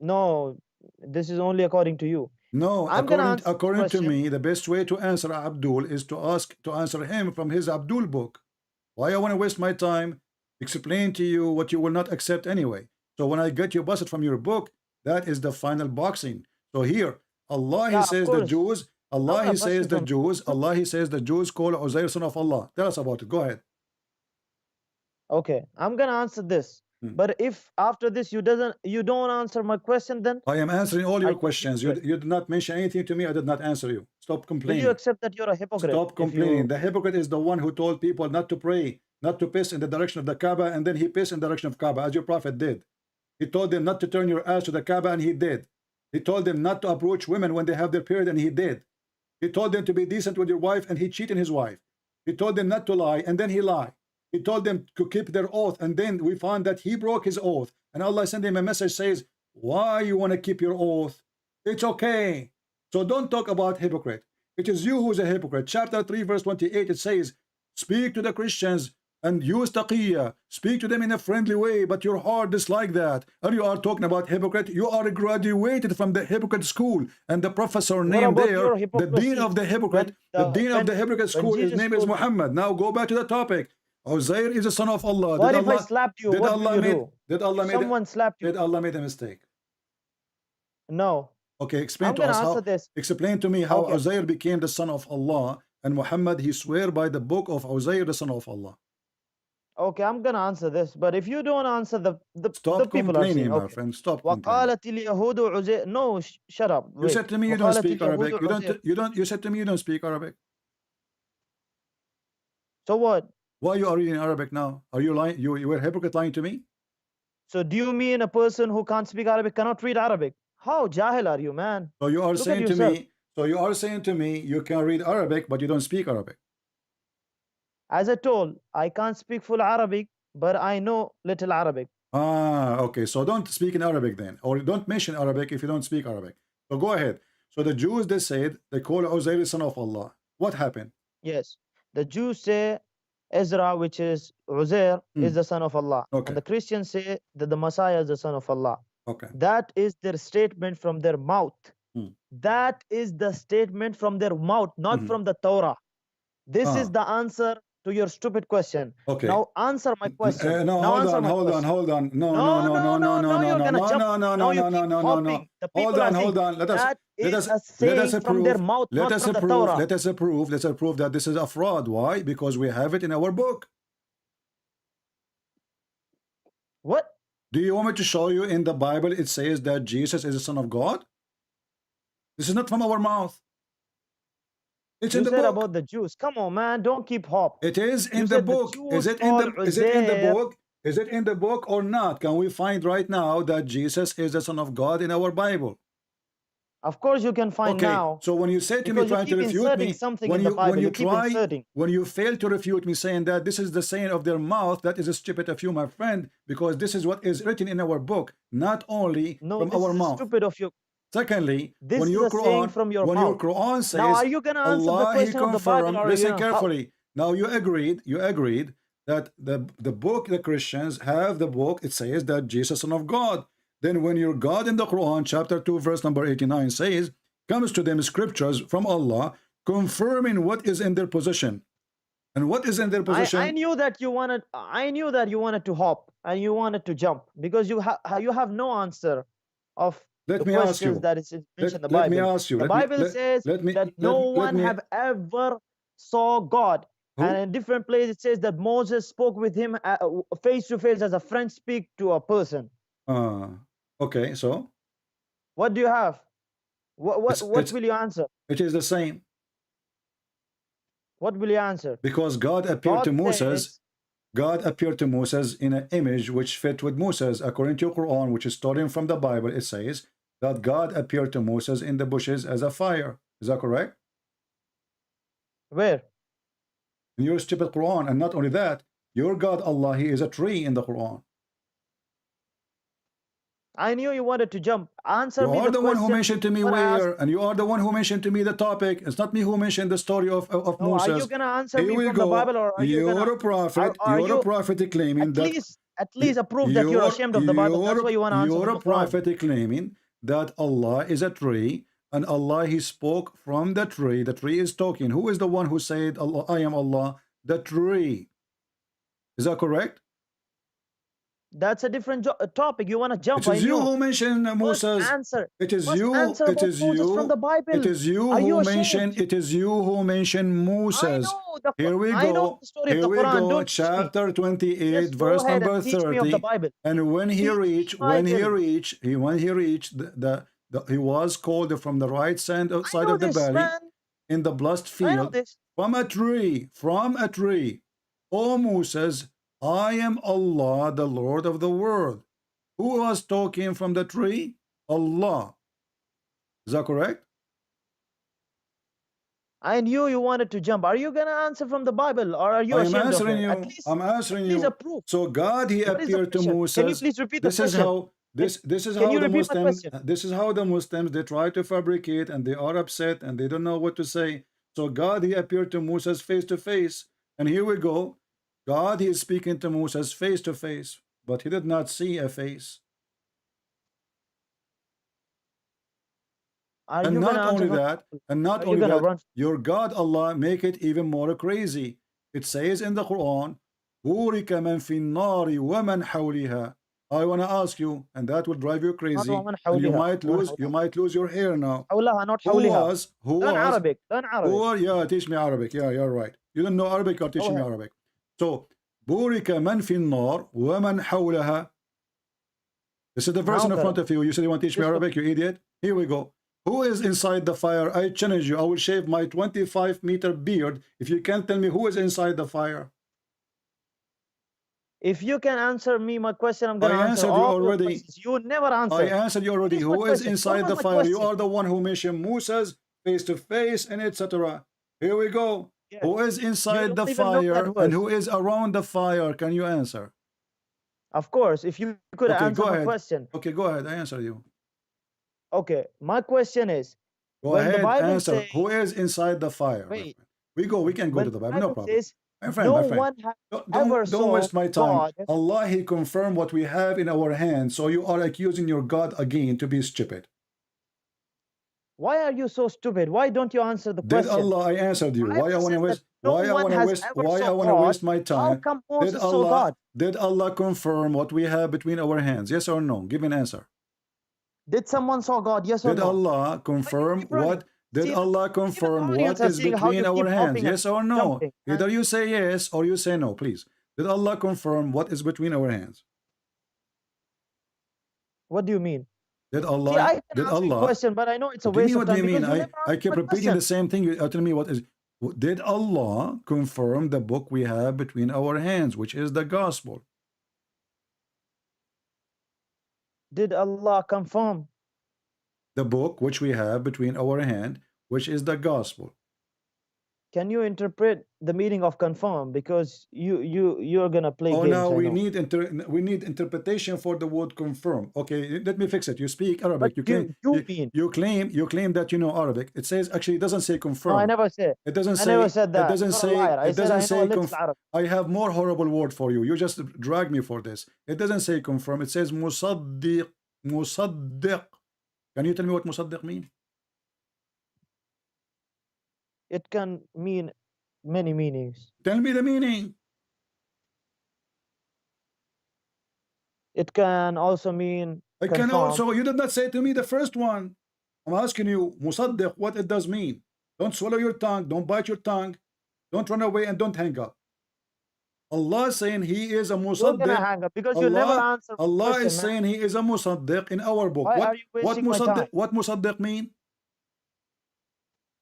No, this is only according to you. No, I'm gonna answer the according to question. me, the best way to answer Abdul is to answer him from his Abdul book. Why I want to waste my time explain to you what you will not accept anyway? So when I get you busted from your book, that is the final boxing. So here, Allah He Yeah, of says the course. Jews, I'm Allah gonna He bust says you the from. Jews, Allah He says the Jews call Uzair son of Allah. Tell us about it. Go ahead. Okay, I'm gonna answer this. Hmm. But if after this you don't answer my question, then I am answering all are your you a questions. hypocrite? You did not mention anything to me. I did not answer you. Stop Will you complaining. accept that you're a hypocrite Stop if complaining. you? The hypocrite is the one who told people not to pray, not to piss in the direction of the Kaaba, and then he pissed in the direction of Kaaba, as your prophet did. He told them not to turn your ass to the Kaaba, and he did. He told them not to approach women when they have their period, and he did. He told them to be decent with your wife, and he cheated his wife. He told them not to lie, and then he lied. He told them to keep their oath, and then we found that he broke his oath. And Allah sent him a message says, why you want to keep your oath? It's okay. So don't talk about hypocrite. It is you who is a hypocrite. Chapter 3, verse 28, it says, speak to the Christians and use taqiyya. Speak to them in a friendly way, but your heart dislike that. And you are talking about hypocrite. You are graduated from the hypocrite school, and the professor What named about there, your the dean hypocrisy of the hypocrite, the dean of the hypocrite when school, his Jesus name is told you? Muhammad. Now go back to the topic. Uzair is the son of Allah. What if I slapped you? Did What will Allah you made do? did If Allah made a, someone slapped you? did Allah made a mistake? No. Okay, explain I'm to gonna us answer how. this. Explain to me how Okay. Uzair became the son of Allah, and Muhammad he swear by the book of Uzair, the son of Allah. Okay, I'm gonna answer this. But if you don't answer, the Stop people are saying, complaining, my okay. friend. Stop complaining. وقالت اليهود عزير. No, shut up. You Wait. said to me you don't وقالت speak اليهود Arabic. عزير. You said to me you don't speak Arabic. So what? Why you are reading Arabic now? Are you lying? You were a hypocrite lying to me? So do you mean a person who can't speak Arabic cannot read Arabic? How jahil are you, man? So you are Look at saying to yourself. me, you can read Arabic, but you don't speak Arabic. As I told, I can't speak full Arabic, but I know little Arabic. Ah, okay. So don't speak in Arabic then, or don't mention Arabic if you don't speak Arabic. So go ahead. So the Jews, they said, they call Uzair the son of Allah. What happened? Yes. The Jews say Ezra, which is Uzair, is the son of Allah. Okay. And the Christians say that the Messiah is the son of Allah. Okay. That is their statement from their mouth. That is the statement from their mouth, not from the Torah. This is the answer to your stupid question. Okay. Now answer my question. No, now hold on. No, you're gonna jump. Now you keep no. hopping. The people are saying that is a saying from their mouth, not from the Torah. Let us approve that this is a fraud. Why? Because we have it in our book. What? Do you want me to show you in the Bible it says that Jesus is the Son of God? This is not from our mouth. It's in the book. About the Jews. Come on, man. Don't keep hop. It is in the book. Is it in the book? Is it in the book or not? Can we find right now that Jesus is the Son of God in our Bible? Of course you can find now. So when you say to me trying to refute me, when you fail to refute me saying that this is the saying of their mouth, that is stupid of you, my friend, because this is what is written in our book, not only from our mouth. Stupid of you. Secondly, this when is your a saying from your mouth. your Quran says, now are you gonna answer Allah, the question of the Bible? Or listen carefully. Now you agreed that the book, the Christians have the book, it says that Jesus Son of God. Then when your God in the Quran, chapter 2, verse number 89 says, comes to them scriptures from Allah, confirming what is in their position. And what is in their position? I knew that you wanted to hop and you wanted to jump because you have no answer of the questions that is mentioned in the Bible. Let me ask you. The Bible says that no one have ever saw God. Who? And in different places it says that Moses spoke with him face to face as a friend speak to a person. Okay, so? What do you have? What will you answer? It is the same. What will you answer? Because God appeared to Moses. God appeared to Moses in an image which fit with Moses. According to Quran, which is stolen from the Bible, it says that God appeared to Moses in the bushes as a fire. Is that correct? Where? In your stupid Quran. And not only that, your God Allah, He is a tree in the Quran. I knew you wanted to jump. Answer You me are the the one who question mentioned to me what I asked. where, and you are the one who mentioned to me the topic. It's not me who mentioned the story of No, are you Moses. gonna answer Here me we from the go. Bible, or are you gonna are You're a you prophet claiming that at least approve that you're you're ashamed of the Bible? That's you're why you want to answer you're from a the Quran. prophet claiming that Allah is a tree and Allah he spoke from the tree. The tree is talking. Who is the one who said Allah, I am Allah? The tree. Is that correct? That's a different topic. You want to jump. It I is you knew. who mentioned First Moses. answer. It is First you. answer It about is Moses from the you. It Bible. is you Are you who ashamed? mentioned. It is you who mentioned I Moses. know Here we I know go. the story of Here the we Quran. go. Don't teach me. Chapter 28, Just go verse ahead and number teach me of the 30. Bible. And when he Teach me reached, Bible. when he reached he was called from the right side I side know of the this, valley man. in the blessed I know field this. from a tree. O Moses, I am Allah, the Lord of the world. Who was talking from the tree? Allah. Is that correct? I knew you wanted to jump. Are you gonna answer from the Bible, or are you I am ashamed of answering it? you. I'm At answering least you. approve. So God, he What is the appeared to question? Can you Moses. please repeat the This is question? how this is Can how you the repeat my Muslims question? they try to fabricate and they are upset and they don't know what to say. So God, he appeared to Moses face to face, and here we go. God, he is speaking to Moses face to face, but he did not see a face. Are And you gonna not answer only from that, the Bible? and Are not you only gonna that, run? your God Allah make it even more crazy. It says in the Quran, بورك من في النار ومن حولها. I want to ask you, and that will drive you Not crazy, ومن and حولها. ومن you حولها. might lose your hair now. حولها, not حولها. Who Learn was Arabic. Learn Arabic. yeah, teach me Arabic. Yeah, you're right. You don't know Arabic, you're Go teaching me ahead. Arabic. So بورك من في النار ومن حولها. This is the verse Now in front correct. of you. You said you want to teach me Just Arabic, you idiot. Here we go. Who is inside the fire? I challenge you. I will shave my 25-meter beard if you can't tell me who is inside the fire. if you can answer me my question, I'm I gonna answer answered you all your already. questions. You never I answer. answered you already. Finish my Who is question. What inside was the my fire? You question? are the one who mentioned Moses face to face and etc. Here we go. Yes. Who is You inside don't the even know that fire and verse. who is around the fire? Can you answer? Of course, if you could Okay, answer go my ahead. question. Okay, go ahead. I answer you. Okay, my question is, Go when the ahead, Bible answer. says, Who is inside the fire, my wait, friend? We can go to when the the Bible, no Bible problem. says, My friend, no one has ever don't saw waste my time. God. Allah, he confirmed what we have in our hands. So you are accusing your God again to be stupid. Why are you so stupid? Why don't you answer the Did question? Allah, I answered you. Bible says that no one has ever Why I saw want to God. waste my How time? come Moses saw God? Did Allah confirm what we have between our hands? Yes or no? Give me an answer. Did someone saw God? Yes or Did no? Allah Why do you confirm keep running? what? Did See, Allah even the confirm audience what are is seeing how between you our keep hands? hopping and Yes or no? jumping. Either you say yes or you say no, please. Did Allah confirm what is between our hands? What do you mean? Did See, I Allah? can Did answer your Allah? question, but I know it's a Give me waste of what do time you mean? because you never I answer keep my repeating question. the same thing. You tell me what is. Did Allah confirm the book we have between our hands, which is the gospel? Did Allah confirm? The book which we have between our hand, which is the gospel. Can you interpret the meaning of confirm? Because you're gonna play Oh, games. now I know. we need interpretation for the word confirm. Okay, let me fix it. You speak Arabic. But you mean? You claim that you know Arabic. It says actually it doesn't say No, I confirm. never said. It doesn't I never say said that. You're a liar. I it said doesn't I know a say little Arabic. I have more horrible word for you. You just drag me for this. It doesn't say confirm. It says musaddiq. Musaddiq. Can you tell me what musaddiq mean? It can mean many meanings. Tell me the meaning. It can also mean I can confirm. also. You did not say to me the first one. I'm asking you, musaddiq, what it does mean. Don't swallow your tongue. Don't bite your tongue. Don't run away and don't hang up. Allah is saying He is a You're gonna musaddiq. hang up because you never answer my Allah question, is man. saying He is a musaddiq in our book. Why are you wasting my time? What musaddiq mean?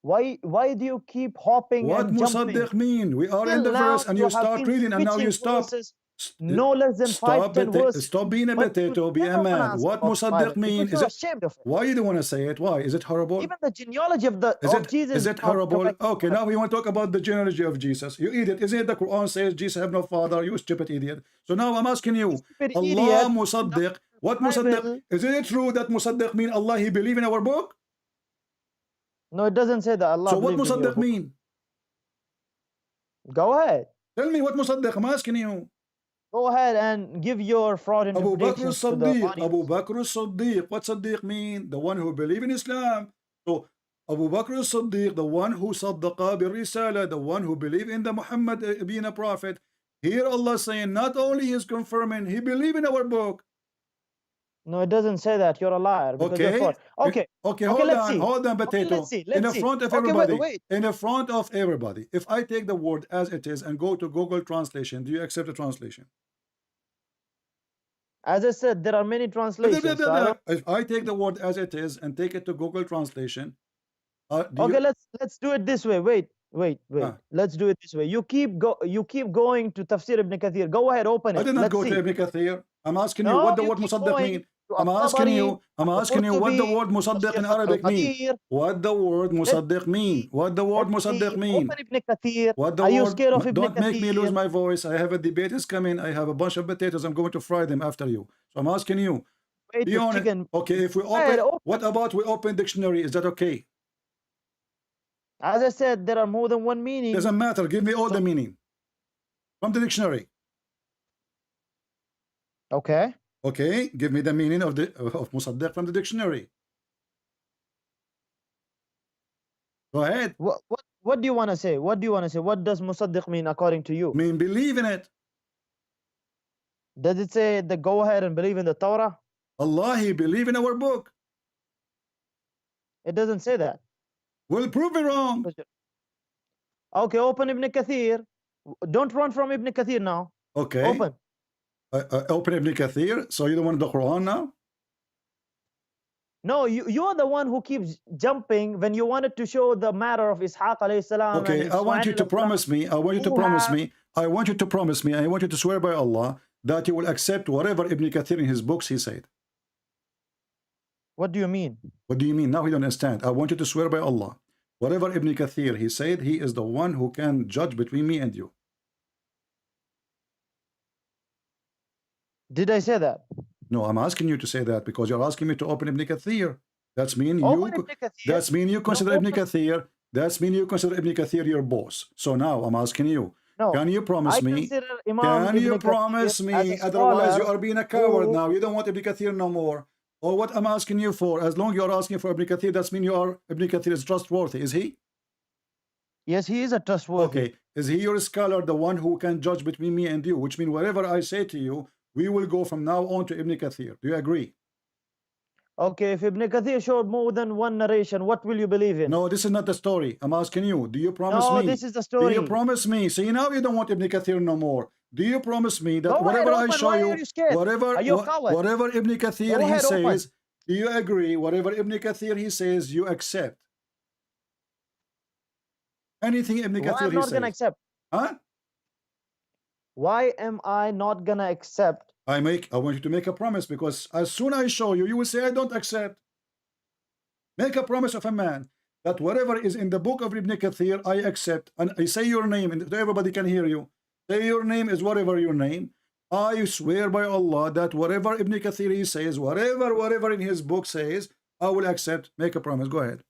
Why do you keep hopping What and jumping? musaddiq mean? We are in Till the now verse and you you have start been reading and now you switching stop. verses. no less than 5-10 verses. Stop being a But you potato, be a never want to man. answer What about the musaddiq Bible mean? because you're ashamed of it. Why you don't want to say it? Why? Is it horrible? Even the genealogy of Jesus Is is it not horrible? correct. Okay, now we want to talk about the genealogy of Jesus. You idiot. Isn't it the Quran says Jesus have no father? You stupid idiot. So now I'm asking you, Stupid Allah idiot. musaddiq. What musaddiq? Bible. Isn't it true that musaddiq mean Allah he believe in our book? No, it doesn't say that Allah So what believes in your musaddiq book. mean? Go ahead. Tell me what musaddiq. I'm asking you. Go ahead and give your fraud Abu Bakr interpretations to the as-Siddiq. audience. Abu Bakr as-Siddiq. What Siddiq mean? The one who believe in Islam. So Abu Bakr as-Siddiq, the one who saddaqa bir-risala, the one who believe in the Muhammad being a prophet. Here Allah saying not only is confirming, he believe in our book. No, it doesn't say that. You're a liar because you're Okay. fraud. Okay. Okay, Let's see. hold on, Okay, potato. let's see. In the front of everybody. Wait. In the front of everybody. If I take the word as it is and go to Google Translation, do you accept the translation? As I said, there are many translations. So I don't... If I take the word as it is and take it to Google Translation, okay, let's do it this way. Wait. Let's do it this way. You keep going to Tafsir Ibn Kathir. Go ahead, open it. I did not let's go see. to Ibn Kathir. I'm asking you what the word musaddiq mean. I'm asking you what the word musaddiq in Arabic mean. What the word musaddiq mean? What the word musaddiq mean? Open Ibn Kathir. What the Are word? you scared of Ibn Don't make me Kathir? lose my voice. I have a debate is coming. I have a bunch of potatoes. I'm going to fry them after you. So I'm asking you. Wait, Be honest. chicken. Okay, if we open, what about we open dictionary? Is that okay? As I said, there are more than one meaning. Doesn't matter. Give me all the meaning from the dictionary. Okay. Okay, give me the meaning of musaddiq from the dictionary. Go ahead. What do you want to say? What do you want to say? What does musaddiq mean according to you? Mean believe in it. Does it say that go ahead and believe in the Torah? Allah, he believe in our book. It doesn't say that. We'll prove it wrong. Okay, open Ibn Kathir. Don't run from Ibn Kathir now. Okay. Open. Open Ibn Kathir. So you don't want the Quran now? No, you're the one who keeps jumping when you wanted to show the matter of Ishaq alayhi salam. Okay, I want you to promise me. I want you to promise me. I want you to promise me. I want you to swear by Allah that you will accept whatever Ibn Kathir in his books he said. What do you mean? What do you mean? Now he don't understand. I want you to swear by Allah. Whatever Ibn Kathir he said, he is the one who can judge between me and you. Did I say that? No, I'm asking you to say that because you're asking me to open Ibn Kathir. That's mean you consider Ibn Kathir. That's mean you consider Ibn Kathir your boss. So now I'm asking you. No, can you promise me? Can you promise me? Otherwise you are being a coward now. You don't want Ibn Kathir no more. Or what I'm asking you for, as long you're asking for Ibn Kathir, that's mean you are Ibn Kathir is trustworthy, is he? Yes, he is a trustworthy. Okay, is he your scholar, the one who can judge between me and you? Which means whatever I say to you, we will go from now on to Ibn Kathir. Do you agree? Okay, if Ibn Kathir showed more than one narration, what will you believe in? No, this is not the story. I'm asking you. Do you promise me? No, this is the story. Do you promise me? See, now you don't want Ibn Kathir no more. Do you promise me that whatever I show you, whatever Ibn Kathir he says, do you agree? Whatever Ibn Kathir he says, you accept. Anything Ibn Kathir he says. I'm not gonna accept. Huh? Why am I not gonna accept? I want you to make a promise, because as soon as I show you, you will say I don't accept. Make a promise of a man that whatever is in the book of Ibn Kathir, I accept. And I say your name, and everybody can hear you. Say your name is whatever your name. I swear by Allah that whatever Ibn Kathir he says, whatever in his book says, I will accept. Make a promise. Go ahead,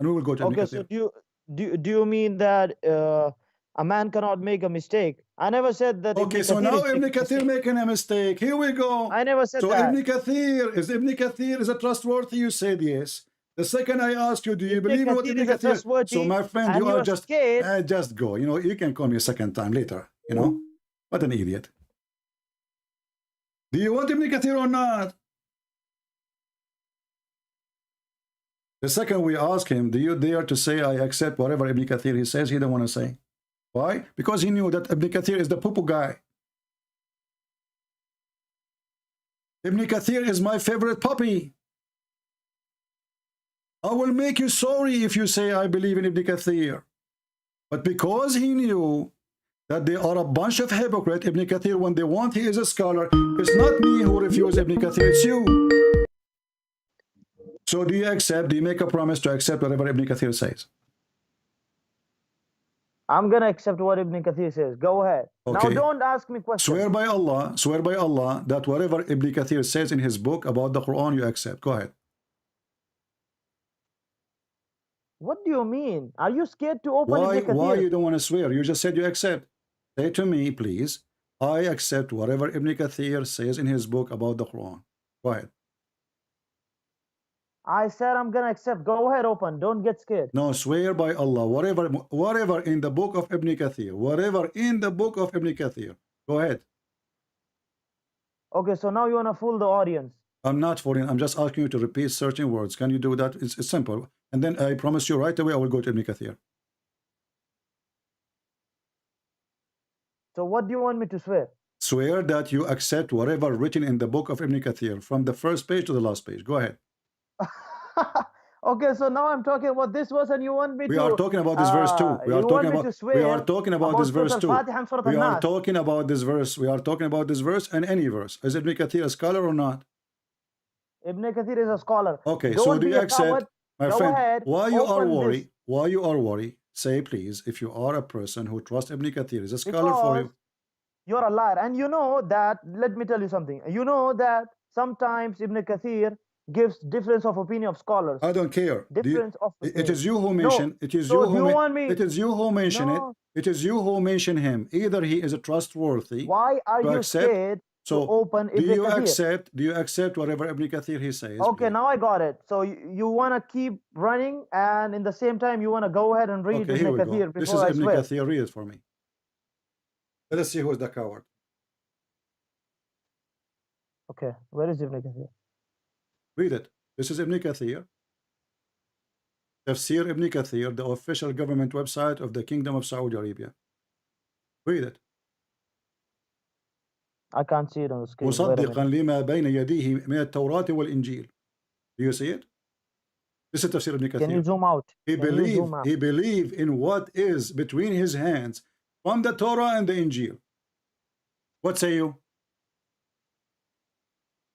and we will go to Ibn Kathir. So do you mean that a man cannot make a mistake? I never said that. Okay, so now Ibn Kathir making a mistake. Here we go. I never said that. So Ibn Kathir is a trustworthy? You said yes. The second I asked you, do you believe in what Ibn Kathir? So my friend, you are just scared. Just go. You know, you can call me a second time later. You know, what an idiot. Do you want Ibn Kathir or not? The second we ask him, do you dare to say I accept whatever Ibn Kathir he says? He don't want to say. Why? Because he knew that Ibn Kathir is the poo-poo guy. Ibn Kathir is my favorite puppy. I will make you sorry if you say I believe in Ibn Kathir. But because he knew that they are a bunch of hypocrites. Ibn Kathir, when they want, he is a scholar. It's not me who refuse Ibn Kathir, it's you. So do you accept, do you make a promise to accept whatever Ibn Kathir says? I'm going to accept what Ibn Kathir says. Go ahead. Okay. Now don't ask me questions. Swear by Allah that whatever Ibn Kathir says in his book about the Quran, you accept. Go ahead. What do you mean? Are you scared to open Ibn Kathir? Why you don't want to swear? You just said you accept. Say to me, please, I accept whatever Ibn Kathir says in his book about the Quran. Go ahead. I said I'm going to accept. Go ahead, open. Don't get scared. No, swear by Allah, whatever in the book of Ibn Kathir, whatever in the book of Ibn Kathir. Go ahead. Okay, so now you want to fool the audience. I'm not fooling. I'm just asking you to repeat certain words. Can you do that? It's simple. And then I promise you right away I will go to Ibn Kathir. So what do you want me to swear? Swear that you accept whatever written in the book of Ibn Kathir from the first page to the last page. Go ahead. Okay, so now I'm talking about this verse and you want me to... We are talking about this verse too. We are talking about this verse too. We are talking about this verse. We are talking about this verse and any verse. Is Ibn Kathir a scholar or not? Ibn Kathir is a scholar. Okay, Don't so do be you a accept, coward. my Go friend, ahead, why you are open worried? this. Why you are worried? Say please, if you are a person who trusts Ibn Kathir, is a scholar for you. Because you're a liar. And you know that, let me tell you something. You know that sometimes Ibn Kathir gives difference of opinion of scholars. I don't care. Difference of opinion. It is you who mention. It is So you you who want me... It is you who mention No. it. It is you who mention him. Either he is a trustworthy. Why are you accept. scared So to open Ibn do you Kathir? do you accept whatever Ibn Kathir he says? Okay, please? now I got it. So you want to keep running and in the same time you want to go ahead and read Okay, here Ibn we Kathir go. before This is I Ibn swear. Kathir. Read it for me. Let us see who is the coward. Okay, where is Ibn Kathir? Read it. This is Ibn Kathir. Tafsir Ibn Kathir, the official government website of the Kingdom of Saudi Arabia. Read it. I can't see it on the screen. Wait a مصدقا minute. لما بين يديه من التوراة والإنجيل. Do you see it? This is Tafsir Ibn Kathir. Can you zoom out? He believed in what is between his hands from the Torah and the Injil. What say you?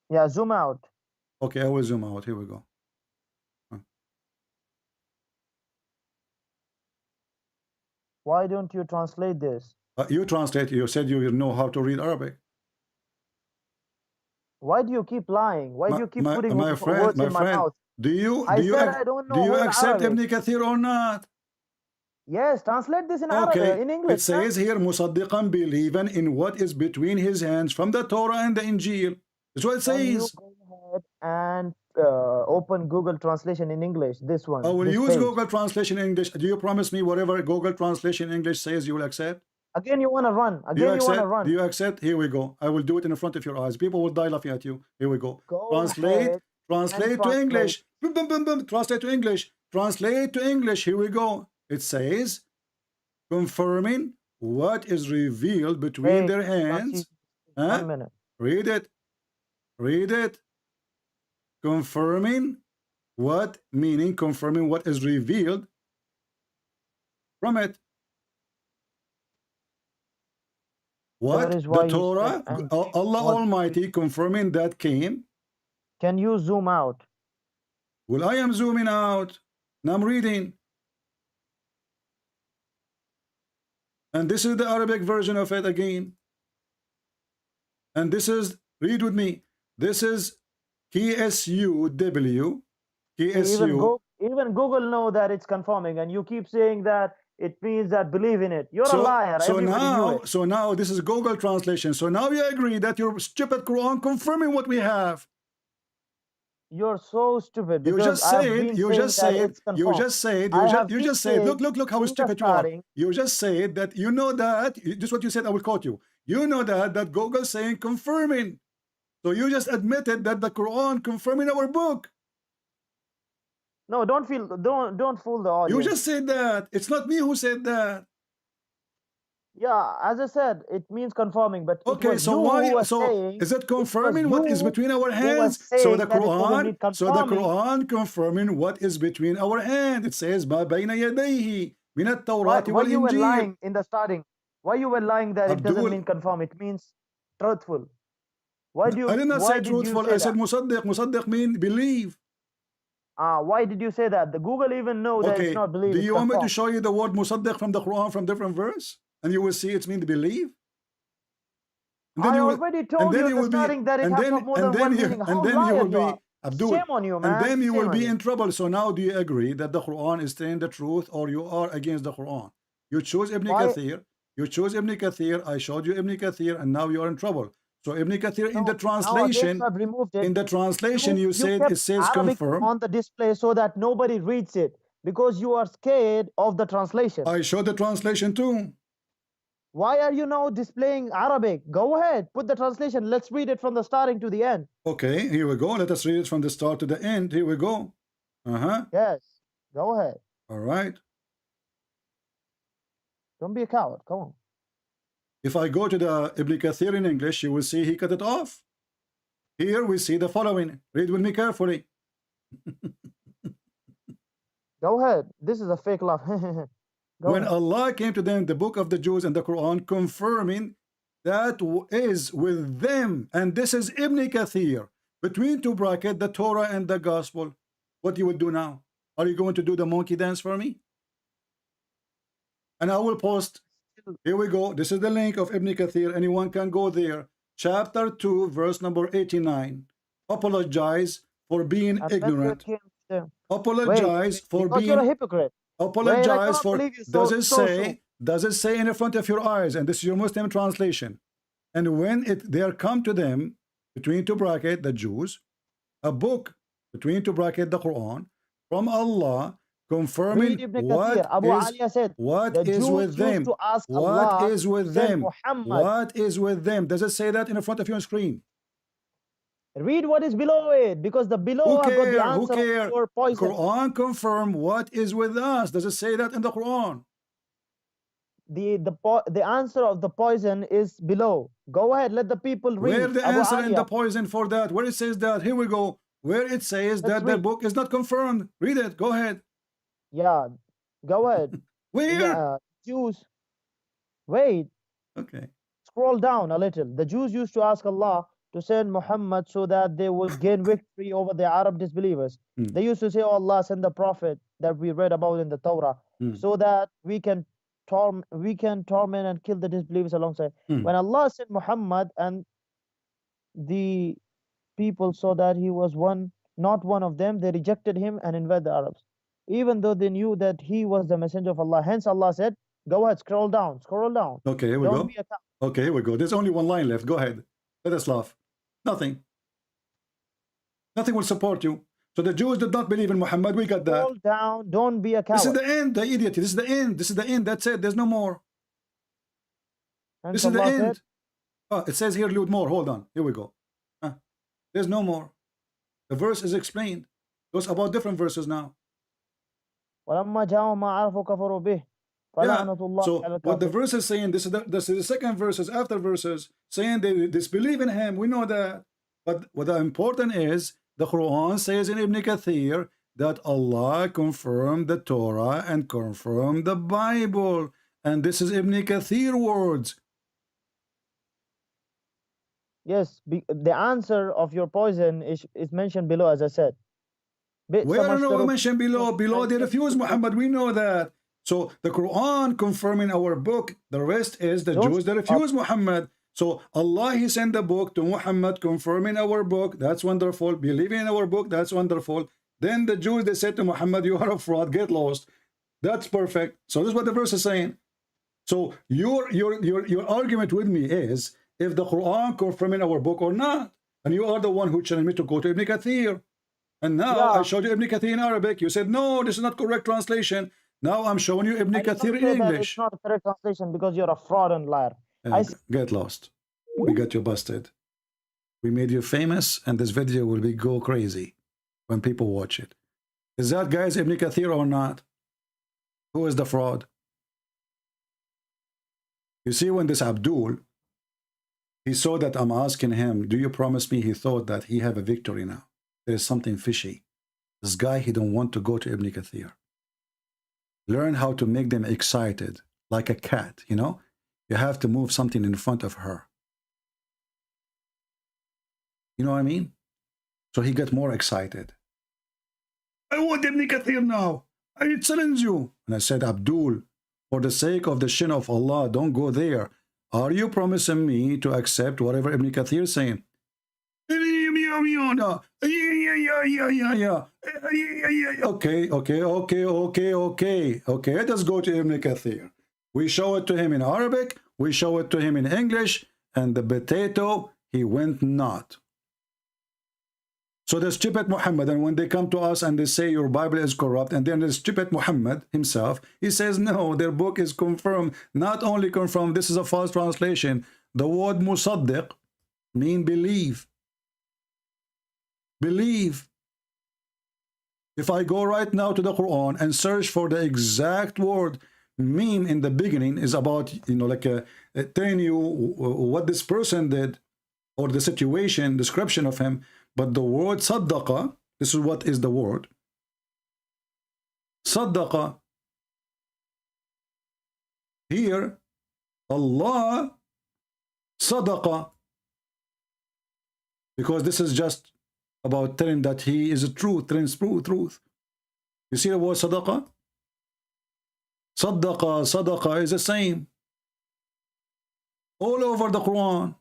Yeah, zoom out. Okay, I will zoom out. Here we go. Why don't you translate this? You translate. You said you know how to read Arabic. Why do you keep lying? Why do you keep putting words in my mouth? Do you I don't know accept Arabic. Ibn Kathir or not? Yes, translate this in Arabic, in English. It says here, Musaddiqan, believing in what is between his hands from the Torah and the Injil. That's what it says. Can you go ahead and open Google Translation in English? This one. I will this use page. Google Translation in English. Do you promise me whatever Google Translation in English says you will accept? Again, you want to run. Again, you want to run. Do you accept? Here we go. I will do it in front of your eyes. People will die laughing at you. Here we go. Translate to English. Boom, boom, boom, boom. Translate to English. Translate to English. Here we go. It says, confirming what is revealed between their hands. Huh? 1 minute. Read it. Read it. Confirming what, meaning confirming what is revealed from it. What? The Torah, Allah Almighty confirming that came. Can you zoom out? Well, I am zooming out. Now I'm reading. And this is the Arabic version of it again. And this is, read with me. This is KSUW. KSU. Even Google know that it's confirming, and you keep saying that it means that believe in it. You're a liar. So now this is Google translation. So now you agree that your stupid Quran confirming what we have. You're so stupid. You just said. Look how stupid you are. You just said that you know that. This is what you said. I will quote you. You know that Google saying confirming. So you just admitted that the Quran confirming our book. No, don't fool the audience. You just said that. It's not me who said that. Yeah, as I said, it means confirming. But okay, so why? So is it confirming what is between our hands? So the Quran confirming what is between our hands. It says, "Ma bayna yadayhi min at-Tawrat wal-Injil." Why you were lying in the starting? Why you were lying that it doesn't Abdul, mean confirm, it means truthful? Why do I you did not why say did you truthful. say I said that? musaddiq. Musaddiq mean believe. Why did you say that? The Google even know that it's Okay, not believe, do it's you want me to confirm. show you the word musaddiq from the Quran from different verse? And you will see it's mean to believe. And then I you will, already told you in the will be, starting that it has more and than then one you, meaning. How you liar will you are. be Abdul, Shame on you, and man. then you will Shame on be you. in trouble. So now, do you agree that the Quran is saying the truth, or you are against the Quran? You choose Ibn Why? Kathir. You choose Ibn Kathir. I showed you Ibn Kathir, and now you are in trouble. So Ibn Kathir in the No, nowadays you translation, have removed it. you You said kept it says Arabic confirm. on the display so that nobody reads it because you are scared of the translation. I showed the translation too. Why are you now displaying Arabic? Go ahead, put the translation. Let's read it from the starting to the end. Okay, here we go. Let us read it from the start to the end. Here we go. Yes, go ahead. All right. Don't be a coward. Come on. If I go to the Ibn Kathir in English, you will see he cut it off. Here we see the following. Read with me carefully. Go ahead. This is a fake laugh. Go When ahead. Allah came to them, the book of the Jews and the Quran, confirming that is with them. And this is Ibn Kathir. Between two brackets, the Torah and the Gospel. What you would do now? Are you going to do the monkey dance for me? And I will post. Here we go. This is the link of Ibn Kathir. Anyone can go there. Chapter 2, verse number 89. Apologize for being I bet you ignorant. came to... Apologize for because you're a being hypocrite. Wait, I apologize cannot for, believe you so soon. does it say in the front of your eyes, and this is your Muslim translation, and when it there come to them, between two bracket, the Jews, a book, between two bracket, the Quran, from Allah, Read confirming Ibn Kathir. Abu Aliya said, the Jews with used them. to ask What Allah is to with send them? Muhammad. What is with them? Does it say that in the front of your screen? Read what is below it, because the Who below have got the care? Who answer of care? your The poison. Quran confirm what is with us. Does it say that in the Quran? The answer of the poison is below. Go ahead, let the people Where read. the Abu answer in the Aliya, poison for that? Where it says that? Here we go. Where it says let's that the read. book is not confirmed. Read it. Go ahead. Yeah, go ahead. Where? Jews, wait, Okay. scroll down a little. The Jews used to ask Allah to send Muhammad so that they would gain victory over the Arab disbelievers. They used to say, oh Allah, send the prophet that we read about in the Torah so that we can torment and kill the disbelievers alongside. When Allah sent Muhammad and the people saw that he was not one of them, they rejected him and invaded the Arabs, even though they knew that he was the messenger of Allah. Hence Allah said, go ahead, scroll down, scroll down. Okay, here we Don't go. be a coward. Okay, here we go. There's only one line left. Go ahead. Let us laugh. Nothing. Nothing will support you. So the Jews did not believe in Muhammad. We got that. Scroll down, don't be a coward. This is the end, the idiot. This is the end. This is the end. That's it. There's no more. Hence This is the Allah end. said, Oh, it says here, loot more. Hold on. Here we go. There's no more. The verse is explained. Those about different verses now. وَلَمَّا جَاءَهُم مَا عَرَفُوا كَفَرُوا بِهِ فَلَعْنَةُ اللَّهِ So عَلَى what the الْكَافِرِينَ. verse is saying, this is the second verses after verses saying they disbelieve in him. We know that. But what the important is, the Quran says in Ibn Kathir that Allah confirmed the Torah and confirmed the Bible. And this is Ibn Kathir words. Yes, the answer of your poison is mentioned below, as I said. Where are we mentioned below? Below they refuse Muhammad. We know that. So the Quran confirming our book. The rest is the Jews that refuse Muhammad. So Allah, He sent the book to Muhammad confirming our book. That's wonderful. Believing in our book. That's wonderful. Then the Jews, they said to Muhammad, you are a fraud. Get lost. That's perfect. So this is what the verse is saying. So your argument with me is if the Quran confirming our book or not. And you are the one who challenged me to go to Ibn Kathir. And now I showed you Ibn Kathir in Arabic. You said, no, this is not correct translation. Now I'm showing you Ibn Kathir in English. It's not a correct translation because you're a fraud and liar. Get lost. We got you busted. We made you famous, and this video will be go crazy when people watch it. Is that guys Ibn Kathir or not? Who is the fraud? You see, when this Abdul, he saw that I'm asking him, do you promise me? He thought that he have a victory now. There is something fishy. This guy, he don't want to go to Ibn Kathir. Learn how to make them excited, like a cat, you know? You have to move something in front of her. You know what I mean? So he got more excited. I want Ibn Kathir now. I challenge you. And I said, Abdul, for the sake of the shin of Allah, don't go there. Are you promising me to accept whatever Ibn Kathir is saying? Okay. Let us go to Ibn Kathir. We show it to him in Arabic, we show it to him in English, and the potato, he went not. So the stupid Muhammad, and when they come to us and they say your Bible is corrupt, and then the stupid Muhammad himself, he says, no, their book is confirmed. Not only confirmed, this is a false translation. The word musaddiq mean believe. Believe. If I go right now to the Quran and search for the exact word, meme in the beginning is about, like telling you what this person did or the situation, description of him. But the word saddaqa, this is what is the word. Saddaqa. Here, Allah sadaqa. Because this is just about telling that he is a truth, truth. You see the word sadaqa? Sadaqa is the same. All over the Quran.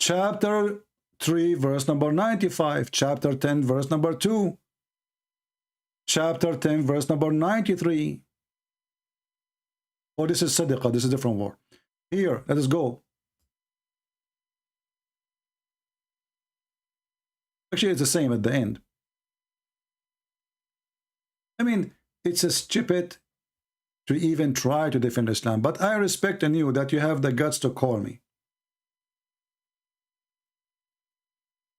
Chapter 3, verse number 95. Chapter 10, verse number 2. Chapter 10, verse number 93. Oh, this is sadiqa. This is a different word. Here, let us go. Actually, it's the same at the end. I mean, it's a stupid to even try to defend Islam. But I respect in you that you have the guts to call me.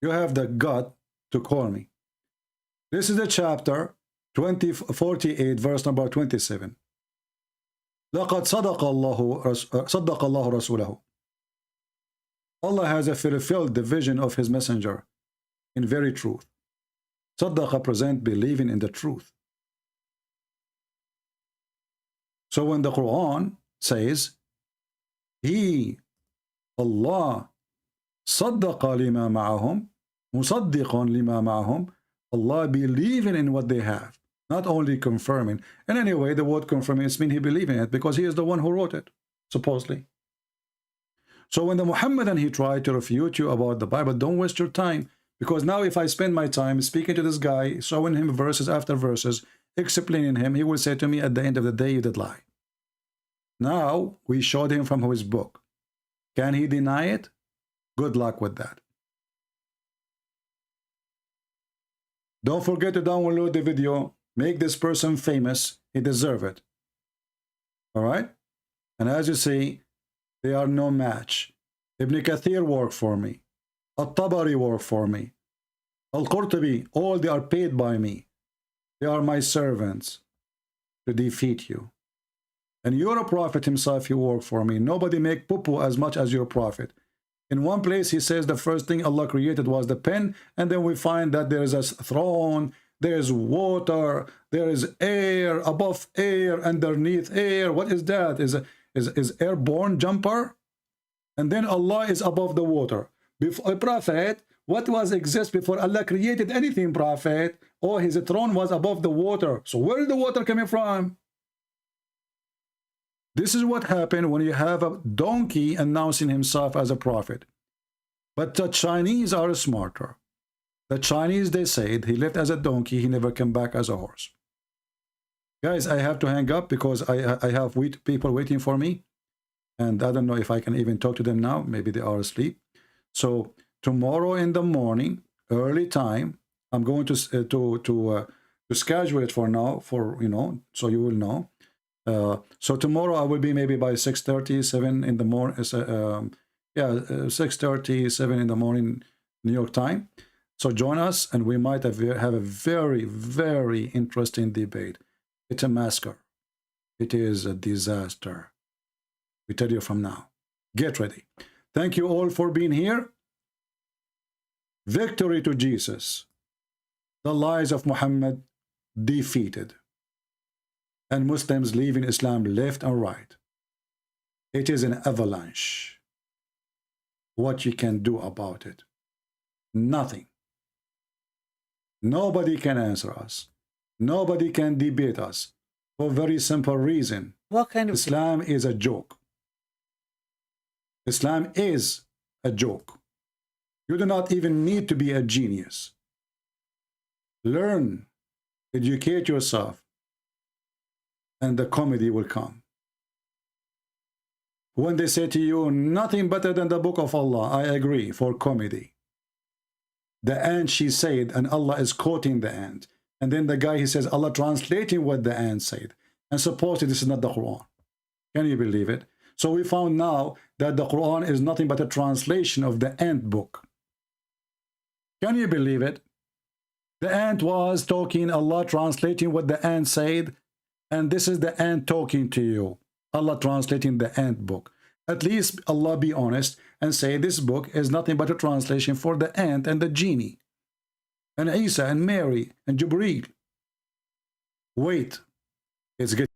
You have the gut to call me. This is the chapter 48, verse number 27. لَقَدْ صَدَقَ اللَّهُ رَسُولَهُ. Allah has fulfilled the vision of his messenger in very truth. Saddaqa present believing in the truth. So when the Quran says, He, Allah, صدق لما معهم, مصدقا لما معهم, Allah believing in what they have, not only confirming. And anyway, the word confirming means he believed in it because he is the one who wrote it, supposedly. So when the Muhammadan, he tried to refute you about the Bible, don't waste your time. Because now if I spend my time speaking to this guy, showing him verses after verses, explaining him, he will say to me at the end of the day, you did lie. Now, we showed him from his book. Can he deny it? Good luck with that. Don't forget to download the video. Make this person famous. He deserves it. All right? And as you see, they are no match. Ibn Kathir worked for me. At-Tabari worked for me. Al-Qurtubi, all they are paid by me. They are my servants to defeat you. And your prophet himself, he worked for me. Nobody make poo-poo as much as your prophet. In one place, he says the first thing Allah created was the pen, and then we find that there is a throne, there is water, there is air, above air, underneath air. What is that? Is airborne jumper? And then Allah is above the water. Before prophet, what was exist before Allah created anything, prophet? Oh, his throne was above the water. So where is the water coming from? This is what happened when you have a donkey announcing himself as a prophet. But the Chinese are smarter. The Chinese, they said, he left as a donkey, he never came back as a horse. Guys, I have to hang up because I have people waiting for me. And I don't know if I can even talk to them now. Maybe they are asleep. So tomorrow in the morning, early time, I'm going to schedule it for now, for, so you will know. So tomorrow I will be maybe by 6:30, 7 in the morning. 6:30, 7 in the morning, New York time. So join us, and we might have a very, very interesting debate. It's a massacre. It is a disaster. We tell you from now. Get ready. Thank you all for being here. Victory to Jesus. The lies of Muhammad defeated. And Muslims leaving Islam left and right. It is an avalanche. What you can do about it? Nothing. Nobody can answer us. Nobody can debate us for a very simple reason. What kind of Islam is a joke. Islam is a joke. You do not even need to be a genius. Learn, educate yourself, and the comedy will come. When they say to you, nothing better than the book of Allah, I agree, for comedy. The ant, she said, and Allah is quoting the ant. And then the guy, he says, Allah translating what the ant said. And supposedly this is not the Quran. Can you believe it? So we found now that the Quran is nothing but a translation of the ant book. Can you believe it? The ant was talking, Allah translating what the ant said, and this is the ant talking to you. Allah translating the ant book. At least Allah be honest and say this book is nothing but a translation for the ant and the genie, and Isa and Mary and Jibreel. Wait, it's getting